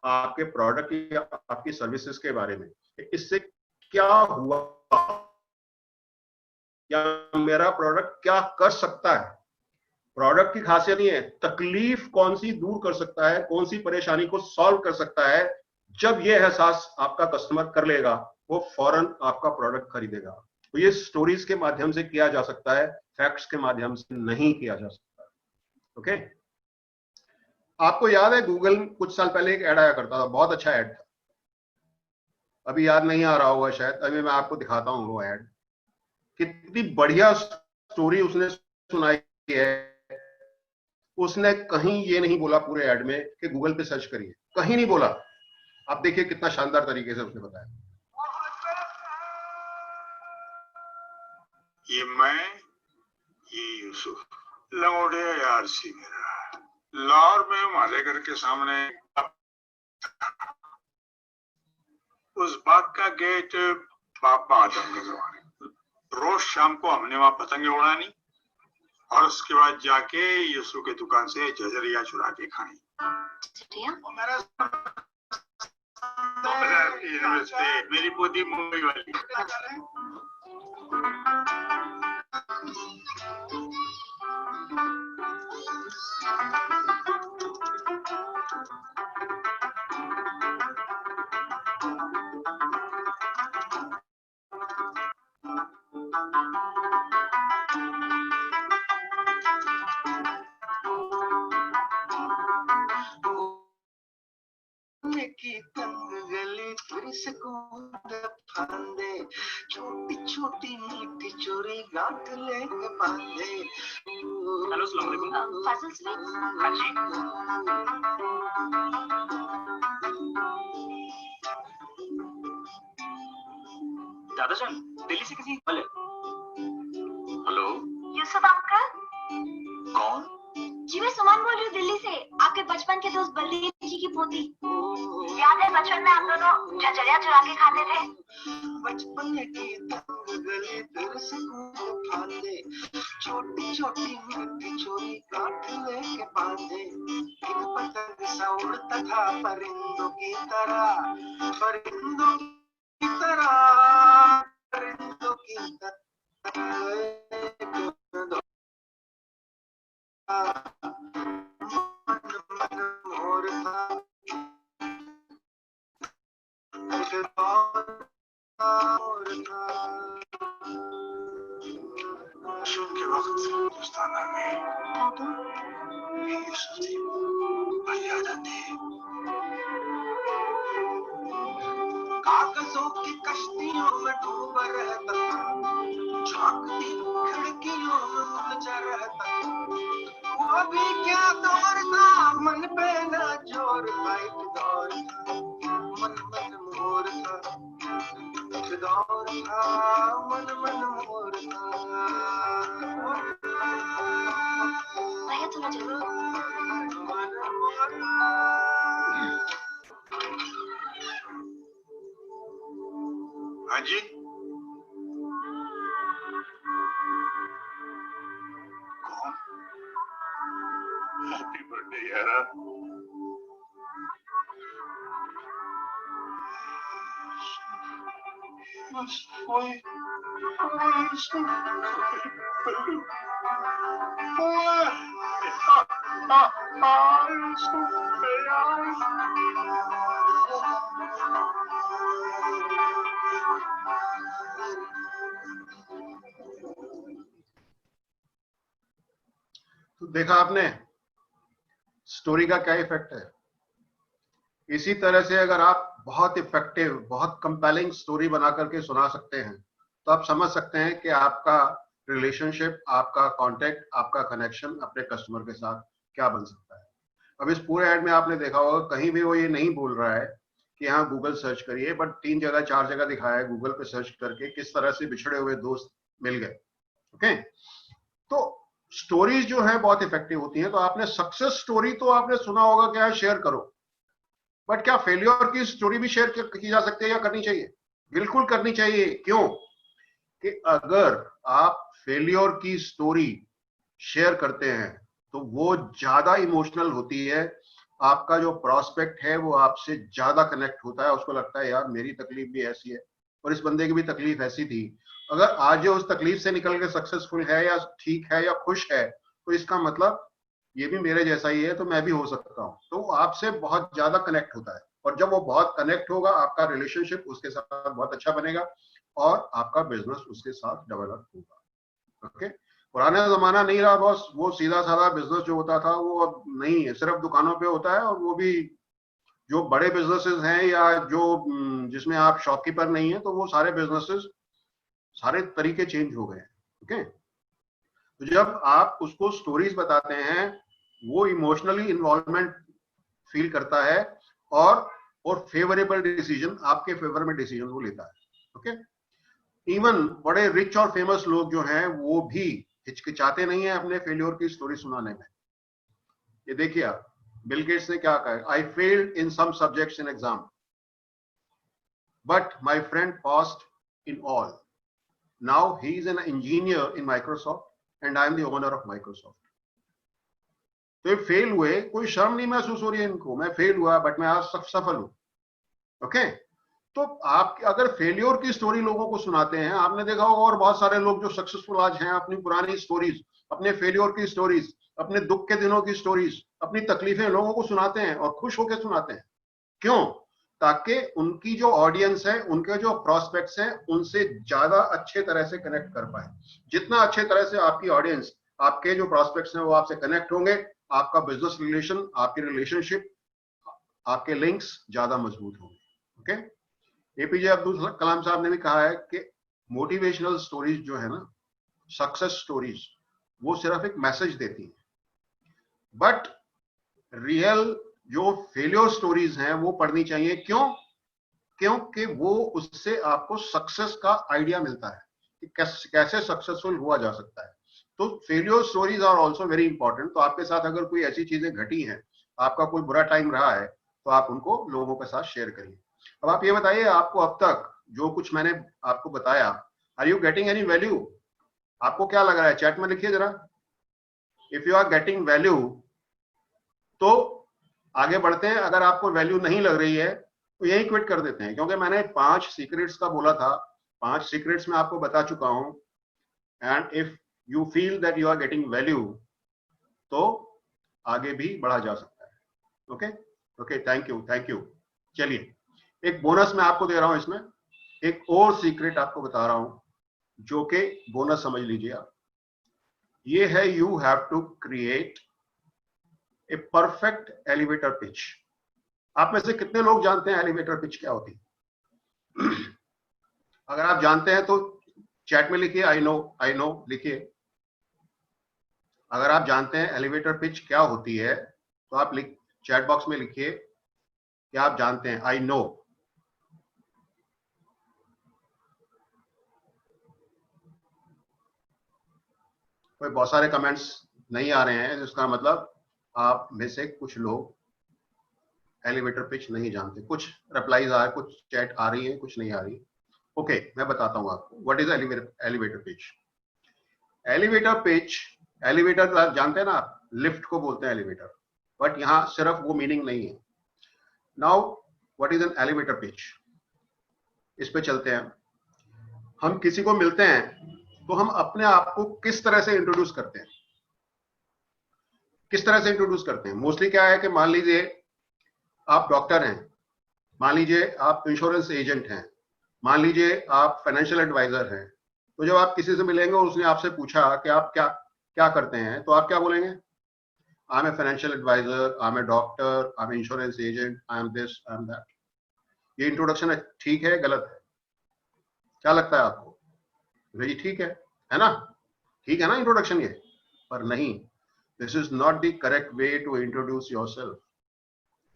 [SPEAKER 1] आपके प्रोडक्ट या आपकी सर्विसेज के बारे में, इससे क्या हुआ, या मेरा प्रोडक्ट क्या कर सकता है। प्रोडक्ट की खासियत ये है, तकलीफ कौन सी दूर कर सकता है, कौन सी परेशानी को सॉल्व कर सकता है। जब ये एहसास आपका कस्टमर कर लेगा, वो फौरन आपका प्रोडक्ट खरीदेगा। तो ये स्टोरीज के माध्यम से किया जा सकता है, फैक्ट्स के माध्यम से नहीं किया जा सकता। ओके? आपको याद है गूगल कुछ साल पहले एक ऐड आया करता था, बहुत अच्छा ऐड था। अभी याद नहीं आ रहा होगा शायद, अभी मैं आपको दिखाता हूँ वो ऐड। कितनी बढ़िया स्टोरी उसने सुनाई है। उसने कहीं ये नहीं बोला पूरे ऐड में कि गूगल पे सर्च करिए, कहीं नहीं बोला। आप देखिए कितना शानदार तरीके से उसने बताया।
[SPEAKER 2] ये मैं, ये यूसुफ, लंगोटिया यार सी मेरा, लाहौर में माले घर के सामने उस बाग का गेट बाबा आदम के जमाने। रोज शाम को हमने वहां पतंगे उड़ानी और उसके बाद जाके यूसुफ की दुकान से जजरिया चुरा के खानी। मेरी पोती मुंबई वाली। की तंग गली फिर से कूद फांदे, छोटी छोटी मीठी चोरी गांठ लेके बांधे। हेलो, अस्सलाम वालेकुम। फासिल स्वीट्स? हाँ जी। दादाजान, दिल्ली से किसी कॉल है? Hello, Yusuf uncle? कौन? जी मैं सुमन बोल रही हूँ दिल्ली से, आपके बचपन के दोस्त बलदेव जी की पोती। याद है बचपन में आप दोनों झझरिया चुरा के खाते थे? बचपन की तंग गली फिर से कूद फांदे, छोटी छोटी मीठी चोरी गांठ लेके बांधे। एक पतंग सा उड़ता था परिंदों की तरह, परिंदों की तरह, परिंदों की तरह। शुभ के वक्त हिंदुस्तान आ गए। यूसुफ थी, मर्यादा थी। कागजों की कश्तियों में डूबा रहता था, झांकती खिड़कियों में उलझा रहता था। वो भी क्या दौर था, मन पे ना जोर था, एक दौर था, मन मन मोर था, एक दौर था, मन मन मोर था। भैया थोड़ा जल्दी। हाँ जी, कौन? हैप्पी बर्थडे यार।
[SPEAKER 1] बस कोई तो देखा आपने स्टोरी का क्या इफेक्ट है। इसी तरह से अगर आप बहुत इफेक्टिव, बहुत कंपेलिंग स्टोरी बना करके सुना सकते हैं तो आप समझ सकते हैं कि आपका रिलेशनशिप, आपका कांटेक्ट, आपका कनेक्शन अपने कस्टमर के साथ क्या बन सकता है। अब इस पूरे ऐड में आपने देखा होगा कहीं भी वो ये नहीं बोल रहा है कि हाँ गूगल सर्च करिए, बट 3 जगह 4 जगह दिखाया है गूगल पे सर्च करके किस तरह से बिछड़े हुए दोस्त मिल गए। ओके, तो स्टोरीज जो है बहुत इफेक्टिव होती हैं। तो आपने सक्सेस स्टोरी तो आपने सुना होगा क्या, शेयर करो, बट क्या फेलियर की स्टोरी भी शेयर की जा सकती है या करनी चाहिए? बिल्कुल करनी चाहिए। क्यों? कि अगर आप फेलियर की स्टोरी शेयर करते हैं तो वो ज्यादा इमोशनल होती है, आपका जो प्रॉस्पेक्ट है वो आपसे ज्यादा कनेक्ट होता है, उसको लगता है यार मेरी तकलीफ भी ऐसी है और इस बंदे की भी तकलीफ ऐसी थी। अगर आज जो उस तकलीफ से निकल के सक्सेसफुल है या ठीक है या खुश है तो इसका मतलब ये भी मेरे जैसा ही है, तो मैं भी हो सकता हूँ। तो आपसे बहुत ज्यादा कनेक्ट होता है और जब वो बहुत कनेक्ट होगा आपका रिलेशनशिप उसके साथ बहुत अच्छा बनेगा और आपका बिजनेस उसके साथ डेवलप होगा। ओके, पुराना जमाना नहीं रहा बॉस, वो सीधा साधा बिजनेस जो होता था वो अब नहीं है, सिर्फ दुकानों पे होता है और वो भी जो बड़े बिजनेसेस हैं या जो जिसमें आप शॉपकीपर नहीं है तो वो सारे बिजनेसेस, सारे तरीके चेंज हो गए। ओके, तो जब आप उसको स्टोरीज बताते हैं वो इमोशनली इन्वॉल्वमेंट फील करता है और फेवरेबल डिसीजन, आपके फेवर में डिसीजन वो लेता है। ओके, इवन बड़े रिच और फेमस लोग जो हैं वो भी हिचकिचाते नहीं है अपने फेल्योर की स्टोरी सुनाने में। ये देखिए आप, बिल गेट्स ने क्या कहा, I failed in some subjects in exam but my friend passed in all, now he is an engineer in Microsoft and I am the owner of Microsoft. तो ये फेल हुए, कोई शर्म नहीं महसूस हो रही है इनको, मैं फेल हुआ बट मैं आज सफल हूं। ओके, तो आप अगर फेलियर की स्टोरी लोगों को सुनाते हैं, आपने देखा होगा और बहुत सारे लोग जो सक्सेसफुल आज हैं अपनी पुरानी स्टोरीज, अपने फेलियर की स्टोरीज, अपने दुख के दिनों की स्टोरीज, अपनी तकलीफें लोगों को सुनाते हैं और खुश होकर सुनाते हैं। क्यों? ताकि उनकी जो ऑडियंस है, उनके जो प्रॉस्पेक्ट्स हैं, उनसे ज्यादा अच्छे तरह से कनेक्ट कर पाए। जितना अच्छे तरह से आपकी ऑडियंस, आपके जो प्रॉस्पेक्ट्स हैं वो आपसे कनेक्ट होंगे, आपका बिजनेस रिलेशन, आपकी रिलेशनशिप, आपके लिंक्स ज्यादा मजबूत होंगे। ओके, एपीजे अब्दुल कलाम साहब ने भी कहा है कि मोटिवेशनल स्टोरीज जो है ना, सक्सेस स्टोरीज, वो सिर्फ एक मैसेज देती है, बट रियल जो फेलियर स्टोरीज हैं वो पढ़नी चाहिए। क्यों? क्योंकि वो उससे आपको सक्सेस का आइडिया मिलता है कि कैसे सक्सेसफुल हुआ जा सकता है। तो failure stories are also very important. तो आपके साथ अगर कोई ऐसी चीजें घटी हैं, आपका कोई बुरा टाइम रहा है, तो आप उनको लोगों के साथ शेयर करिए। अब आप ये बताइए, आपको अब तक जो कुछ मैंने आपको बताया, are you getting any value? आपको क्या लग रहा है? चैट में लिखिए जरा, if you are getting value तो आगे बढ़ते हैं, अगर आपको वैल्यू नहीं लग रही है तो यही क्विट कर देते हैं। क्योंकि मैंने 5 सीक्रेट्स का बोला था, 5 सीक्रेट्स में आपको बता चुका हूं, and if you feel that you are getting value तो आगे भी बढ़ा जा सकता है। Okay okay, thank you thank you. चलिए, एक बोनस मैं आपको दे रहा हूं, इसमें एक और सीक्रेट आपको बता रहा हूं जो कि बोनस समझ लीजिए आप। ये है, you have to create a perfect elevator pitch. आप में से कितने लोग जानते हैं एलिवेटर पिच क्या होती है? अगर आप जानते हैं तो चैट में लिखिए आई नो लिखिए। अगर आप जानते हैं एलिवेटर पिच क्या होती है तो आप चैट बॉक्स में लिखिए कि आप जानते हैं, आई नो। कोई बहुत सारे कमेंट्स नहीं आ रहे हैं, जिसका मतलब आप में से कुछ लोग एलिवेटर पिच नहीं जानते। कुछ रिप्लाईज आ रहे, कुछ चैट आ रही है, कुछ नहीं आ रही। ओके, मैं बताता हूं आपको what is elevator pitch. Elevator pitch, elevator आप जानते हैं ना, आप लिफ्ट को बोलते हैं एलिवेटर, बट यहां सिर्फ वो मीनिंग नहीं है। Now what is an elevator pitch? इस पे चलते हैं। हम किसी को मिलते हैं तो हम अपने आप को किस तरह से इंट्रोड्यूस करते हैं? किस तरह से इंट्रोड्यूस करते हैं? मोस्टली क्या है कि मान लीजिए आप डॉक्टर हैं, मान लीजिए आप इंश्योरेंस एजेंट हैं, मान लीजिए आप फाइनेंशियल एडवाइजर हैं, तो जब आप किसी से मिलेंगे और उसने आपसे पूछा कि आप क्या क्या करते हैं, तो आप क्या बोलेंगे? I am a financial advisor, I am a doctor, I am insurance agent, I am this, I am that. ये इंट्रोडक्शन ठीक है, गलत है? क्या लगता है आपको? ये ठीक है ना? ठीक है ना इंट्रोडक्शन ये? पर नहीं, this is not the correct way to introduce yourself.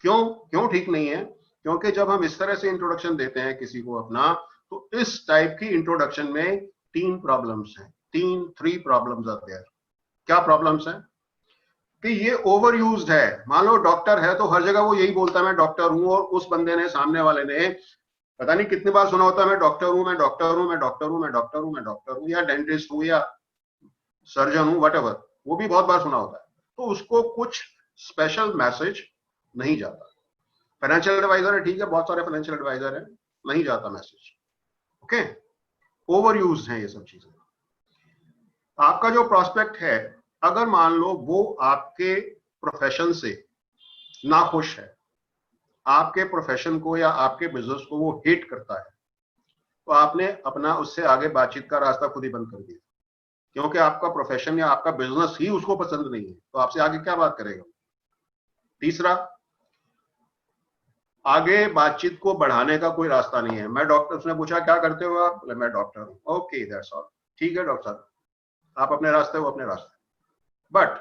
[SPEAKER 1] क्यों? क्यों ठीक नहीं है? क्योंकि जब हम इस तरह से इंट्रोडक्शन देते हैं किसी को अपना, तो इस टाइप की इंट्रोडक्शन में तीन प्रॉब्लम्स हैं। Three problems are there. क्या प्रॉब्लम्स हैं? कि ये ओवर यूज्ड है। मान लो डॉक्टर है तो हर जगह वो यही बोलता है मैं डॉक्टर हूं, और उस बंदे ने, सामने वाले ने पता नहीं कितनी बार सुना होता है मैं डॉक्टर हूं, मैं डॉक्टर हूं, मैं डॉक्टर हूं, मैं डॉक्टर हूं, मैं डॉक्टर हूं, या डेंटिस्ट हूं, या सर्जन हूं, वटएवर, वो भी बहुत बार सुना होता है। तो उसको कुछ स्पेशल मैसेज नहीं जाता। फाइनेंशियल एडवाइजर है, ठीक है, बहुत सारे फाइनेंशियल एडवाइजर है, नहीं जाता मैसेज। ओके, ओवर यूज है ये सब चीजें। आपका जो प्रोस्पेक्ट है, अगर मान लो वो आपके प्रोफेशन से नाखुश है, आपके प्रोफेशन को या आपके बिजनेस को वो हेट करता है, तो आपने अपना उससे आगे बातचीत का रास्ता खुद ही बंद कर दिया, क्योंकि आपका प्रोफेशन या आपका बिजनेस ही उसको पसंद नहीं है, तो आपसे आगे क्या बात करेगा? तीसरा, आगे बातचीत को बढ़ाने का कोई रास्ता नहीं है। मैं डॉक्टर, उसने पूछा क्या करते हो आप? बोले मैं डॉक्टर हूं। ओके, दैट्स ऑल, ठीक है डॉक्टर साहब, आप अपने रास्ते, वो अपने रास्ते। बट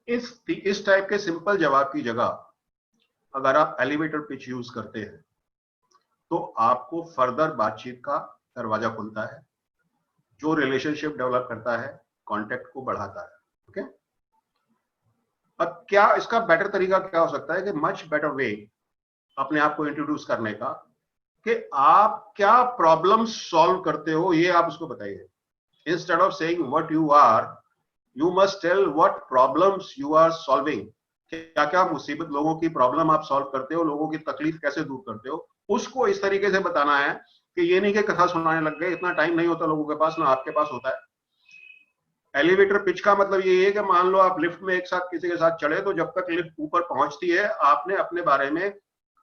[SPEAKER 1] इस टाइप के सिंपल जवाब की जगह अगर आप एलिवेटर पिच यूज करते हैं, तो आपको फर्दर बातचीत का दरवाजा खुलता है, जो रिलेशनशिप डेवलप करता है, कांटेक्ट को बढ़ाता है। ओके, अब क्या इसका बेटर तरीका क्या हो सकता है कि मच बेटर वे अपने आप को इंट्रोड्यूस करने का, कि आप क्या प्रॉब्लम सॉल्व करते हो, ये आप उसको बताइए। Instead of saying what you are, you must tell what problems you are solving. क्या क्या मुसीबत, लोगों की प्रॉब्लम आप सॉल्व करते हो, लोगों की तकलीफ कैसे दूर करते हो, उसको इस तरीके से बताना है कि ये नहीं कि कथा सुनाने लग गए, इतना टाइम नहीं होता लोगों के पास, ना आपके पास होता है। एलिवेटर पिच का मतलब ये है कि मान लो आप लिफ्ट में एक साथ किसी के साथ चढ़े, तो जब तक लिफ्ट ऊपर पहुंचती है, आपने अपने बारे में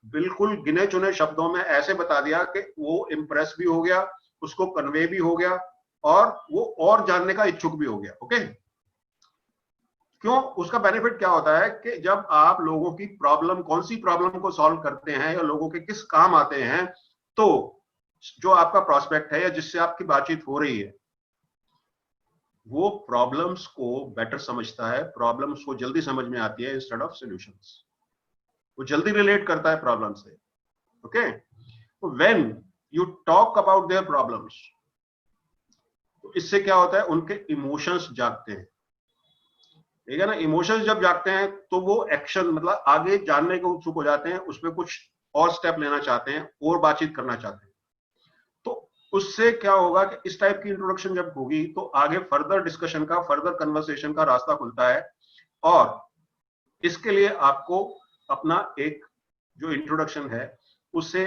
[SPEAKER 1] बिल्कुल गिने चुने शब्दों में ऐसे बता दिया कि वो इंप्रेस भी हो गया, उसको कन्वे भी हो गया, और वो और जानने का इच्छुक भी हो गया। ओके, क्यों? उसका बेनिफिट क्या होता है कि जब आप लोगों की प्रॉब्लम, कौन सी प्रॉब्लम को सॉल्व करते हैं या लोगों के किस काम आते हैं, तो जो आपका प्रोस्पेक्ट है या जिससे आपकी बातचीत हो रही है, वो प्रॉब्लम्स को बेटर समझता है, प्रॉब्लम्स को जल्दी समझ में आती है इंस्टेड ऑफ सॉल्यूशंस। वो जल्दी रिलेट करता है प्रॉब्लम से। Okay, when you talk about their problems, तो इससे क्या होता है, उनके इमोशंस जागते हैं। ठीक है ना? इमोशंस जब जागते हैं तो वो एक्शन, मतलब आगे जानने को उत्सुक हो जाते हैं, उसमें कुछ और स्टेप लेना चाहते हैं और बातचीत करना चाहते हैं। तो उससे क्या होगा कि इस टाइप की इंट्रोडक्शन जब होगी, तो आगे फर्दर डिस्कशन का, फर्दर कन्वर्सेशन का रास्ता खुलता है। और इसके लिए आपको अपना एक जो इंट्रोडक्शन है, उससे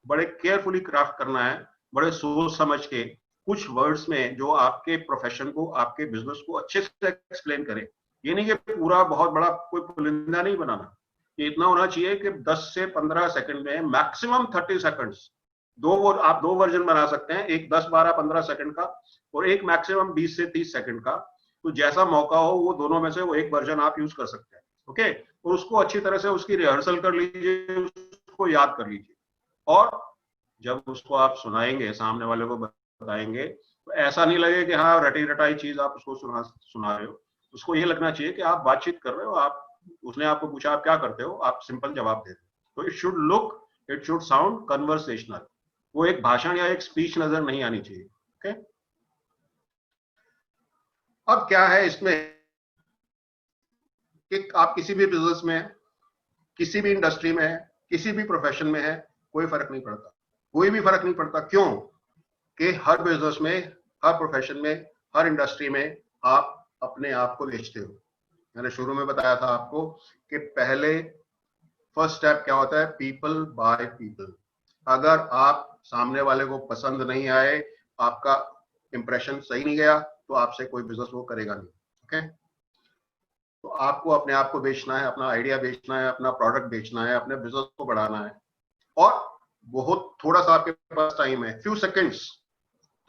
[SPEAKER 1] बड़े केयरफुली क्राफ्ट करना है, बड़े सोच समझ के, कुछ वर्ड्स में जो आपके प्रोफेशन को, आपके बिजनेस को अच्छे से एक्सप्लेन करे। ये नहीं कि पूरा बहुत बड़ा कोई पुलिंदा नहीं बनाना, ये इतना होना चाहिए कि 10 से 15 सेकंड में, मैक्सिमम 30 सेकंड्स, आप दो वर्जन बना सकते हैं, एक 10, 12, 15 सेकंड का, और एक मैक्सिमम 20 से 30 सेकंड का। तो जैसा मौका हो, वो दोनों में से वो एक वर्जन आप यूज कर सकते हैं। ओके, और उसको अच्छी तरह से उसकी रिहर्सल कर लीजिए, उसको याद कर लीजिए, और जब उसको आप सुनाएंगे, सामने वाले को बताएंगे, तो ऐसा नहीं लगे कि हाँ रटी रटाई चीज आप उसको सुना रहे हो। उसको ये लगना चाहिए कि आप बातचीत कर रहे हो, आप, उसने आपको पूछा आप क्या करते हो, आप सिंपल जवाब दे रहे हो। तो इट शुड साउंड कन्वर्सेशनल, वो एक भाषण या एक स्पीच नजर नहीं आनी चाहिए। ओके, अब क्या है इसमें कि आप किसी भी बिजनेस में, किसी भी इंडस्ट्री में है, किसी भी प्रोफेशन में है, कोई फर्क नहीं पड़ता, कोई भी फर्क नहीं पड़ता। क्यों? कि हर बिजनेस में, हर प्रोफेशन में, हर इंडस्ट्री में आप अपने आप को बेचते हो। मैंने शुरू में बताया था आपको कि पहले फर्स्ट स्टेप क्या होता है, पीपल बाय पीपल। अगर आप सामने वाले को पसंद नहीं आए, आपका इंप्रेशन सही नहीं गया, तो आपसे कोई बिजनेस वो करेगा नहीं। ओके, तो आपको अपने आप को बेचना है, अपना आइडिया बेचना है, अपना प्रोडक्ट बेचना है, अपने बिजनेस को बढ़ाना है, और बहुत थोड़ा सा आपके पास टाइम है, फ्यू सेकंड्स,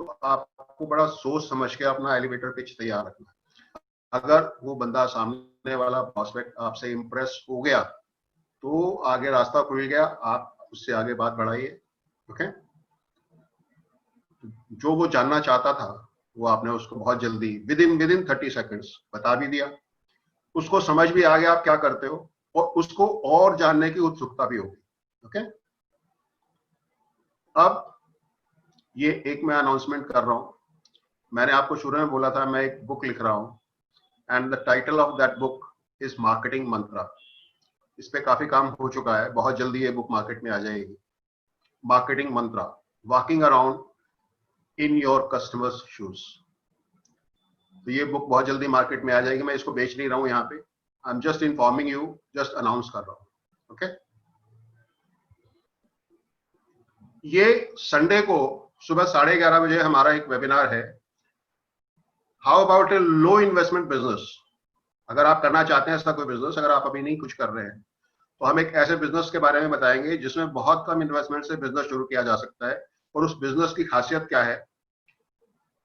[SPEAKER 1] तो आपको बड़ा सोच समझ के अपना एलिवेटर पिच तैयार रखना है। अगर वो बंदा सामने वाला प्रोस्पेक्ट आपसे इंप्रेस हो गया तो आगे रास्ता खुल गया, आप उससे आगे बात बढ़ाइए। ओके, जो वो जानना चाहता था वो आपने उसको बहुत जल्दी विद इन 30 सेकंड्स बता भी दिया, उसको समझ भी आ गया आप क्या करते हो, और उसको और जानने की उत्सुकता भी होगी। ओके, अब ये एक मैं अनाउंसमेंट कर रहा हूं, मैंने आपको शुरू में बोला था मैं एक बुक लिख रहा हूं, and the title of that book is marketing mantra. इस पे काफी काम हो चुका है, बहुत जल्दी ये बुक मार्केट में आ जाएगी। Marketing Mantra, walking around in your customers shoes. तो ये बुक बहुत जल्दी मार्केट में आ जाएगी, मैं इसको बेच नहीं रहा हूं यहाँ पे, I am just informing you, just announce कर रहा हूं। ओके, ये संडे को सुबह 11:30 बजे हमारा एक वेबिनार है, how about A low investment business. अगर आप करना चाहते हैं ऐसा कोई बिजनेस, अगर आप अभी नहीं कुछ कर रहे हैं, तो हम एक ऐसे बिजनेस के बारे में बताएंगे जिसमें बहुत कम इन्वेस्टमेंट से बिजनेस शुरू किया जा सकता है, और उस बिजनेस की खासियत क्या है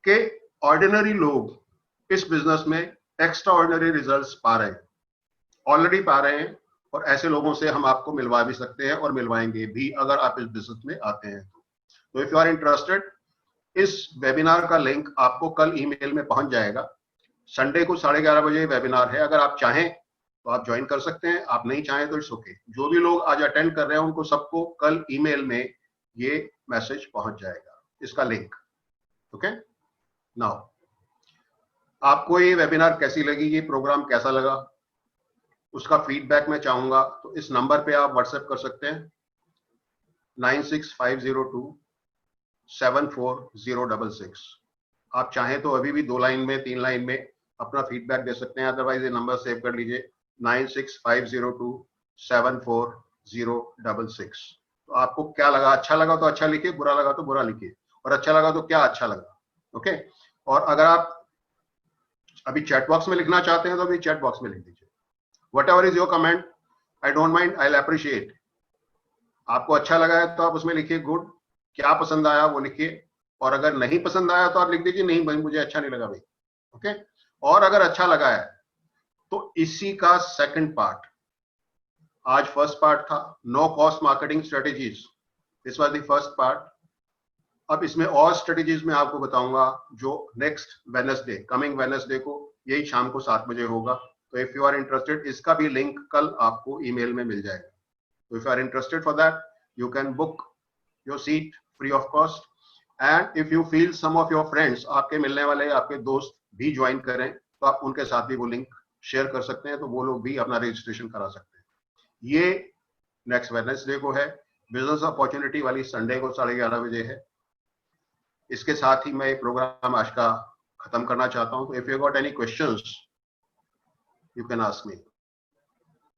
[SPEAKER 1] कि ऑर्डिनरी लोग इस बिजनेस में एक्स्ट्रा ऑर्डिनरी रिजल्ट्स पा रहे हैं, ऑलरेडी पा रहे हैं, और ऐसे लोगों से हम आपको मिलवा भी सकते हैं और मिलवाएंगे भी अगर आप इस बिजनेस में आते हैं। तो इफ यू आर इंटरेस्टेड, इस वेबिनार का लिंक आपको कल ईमेल में पहुंच जाएगा। संडे को 11:30 बजे वेबिनार है, अगर आप चाहें तो आप ज्वाइन कर सकते हैं, आप नहीं चाहें तो इट्स ओके। जो भी लोग आज अटेंड कर रहे हैं उनको सबको कल ईमेल में ये मैसेज पहुंच जाएगा, इसका लिंक। ओके, नाउ आपको ये वेबिनार कैसी लगी, ये प्रोग्राम कैसा लगा, उसका फीडबैक मैं चाहूंगा, तो इस नंबर पे आप व्हाट्सएप कर सकते हैं 9650274066। आप चाहें तो अभी भी 2 लाइन में 3 लाइन में अपना फीडबैक दे सकते हैं, अदरवाइज ये नंबर सेव कर लीजिए 9650274066। तो आपको क्या लगा, अच्छा लगा तो अच्छा लिखिए, बुरा लगा तो बुरा लिखिए, और अच्छा लगा तो क्या अच्छा लगा। ओके, और अगर आप अभी चैट बॉक्स में लिखना चाहते हैं तो अभी चैट बॉक्स में लिख दीजिए, whatever is your comment, I don't mind, I'll appreciate। आपको अच्छा लगा है तो आप उसमें लिखिए गुड, क्या पसंद आया वो लिखिए, और अगर नहीं पसंद आया तो आप लिख दीजिए नहीं भाई मुझे अच्छा नहीं लगा भाई। ओके, और अगर अच्छा लगा है तो इसी का सेकंड पार्ट, आज फर्स्ट पार्ट था no cost marketing strategies, this was the first part. अब इसमें और स्ट्रेटेजीज में आपको बताऊंगा जो नेक्स्ट वेडनेसडे, कमिंग वेडनेसडे को यही शाम को 7 बजे होगा। तो इफ यू आर इंटरेस्टेड, इसका भी लिंक कल आपको ईमेल में मिल जाएगा। तो if you are interested for that, you can book your seat free of cost, and if you feel some of your friends, आपके मिलने वाले आपके दोस्त भी ज्वाइन करें, तो आप उनके साथ भी वो लिंक शेयर कर सकते हैं, तो वो लोग भी अपना रजिस्ट्रेशन करा सकते हैं। ये नेक्स्ट वेडनेसडे को है, बिजनेस अपॉर्चुनिटी वाली संडे को 11:30 बजे है। इसके साथ ही मैं ये प्रोग्राम आज का खत्म करना चाहता हूं। तो if you got any questions, you can ask me.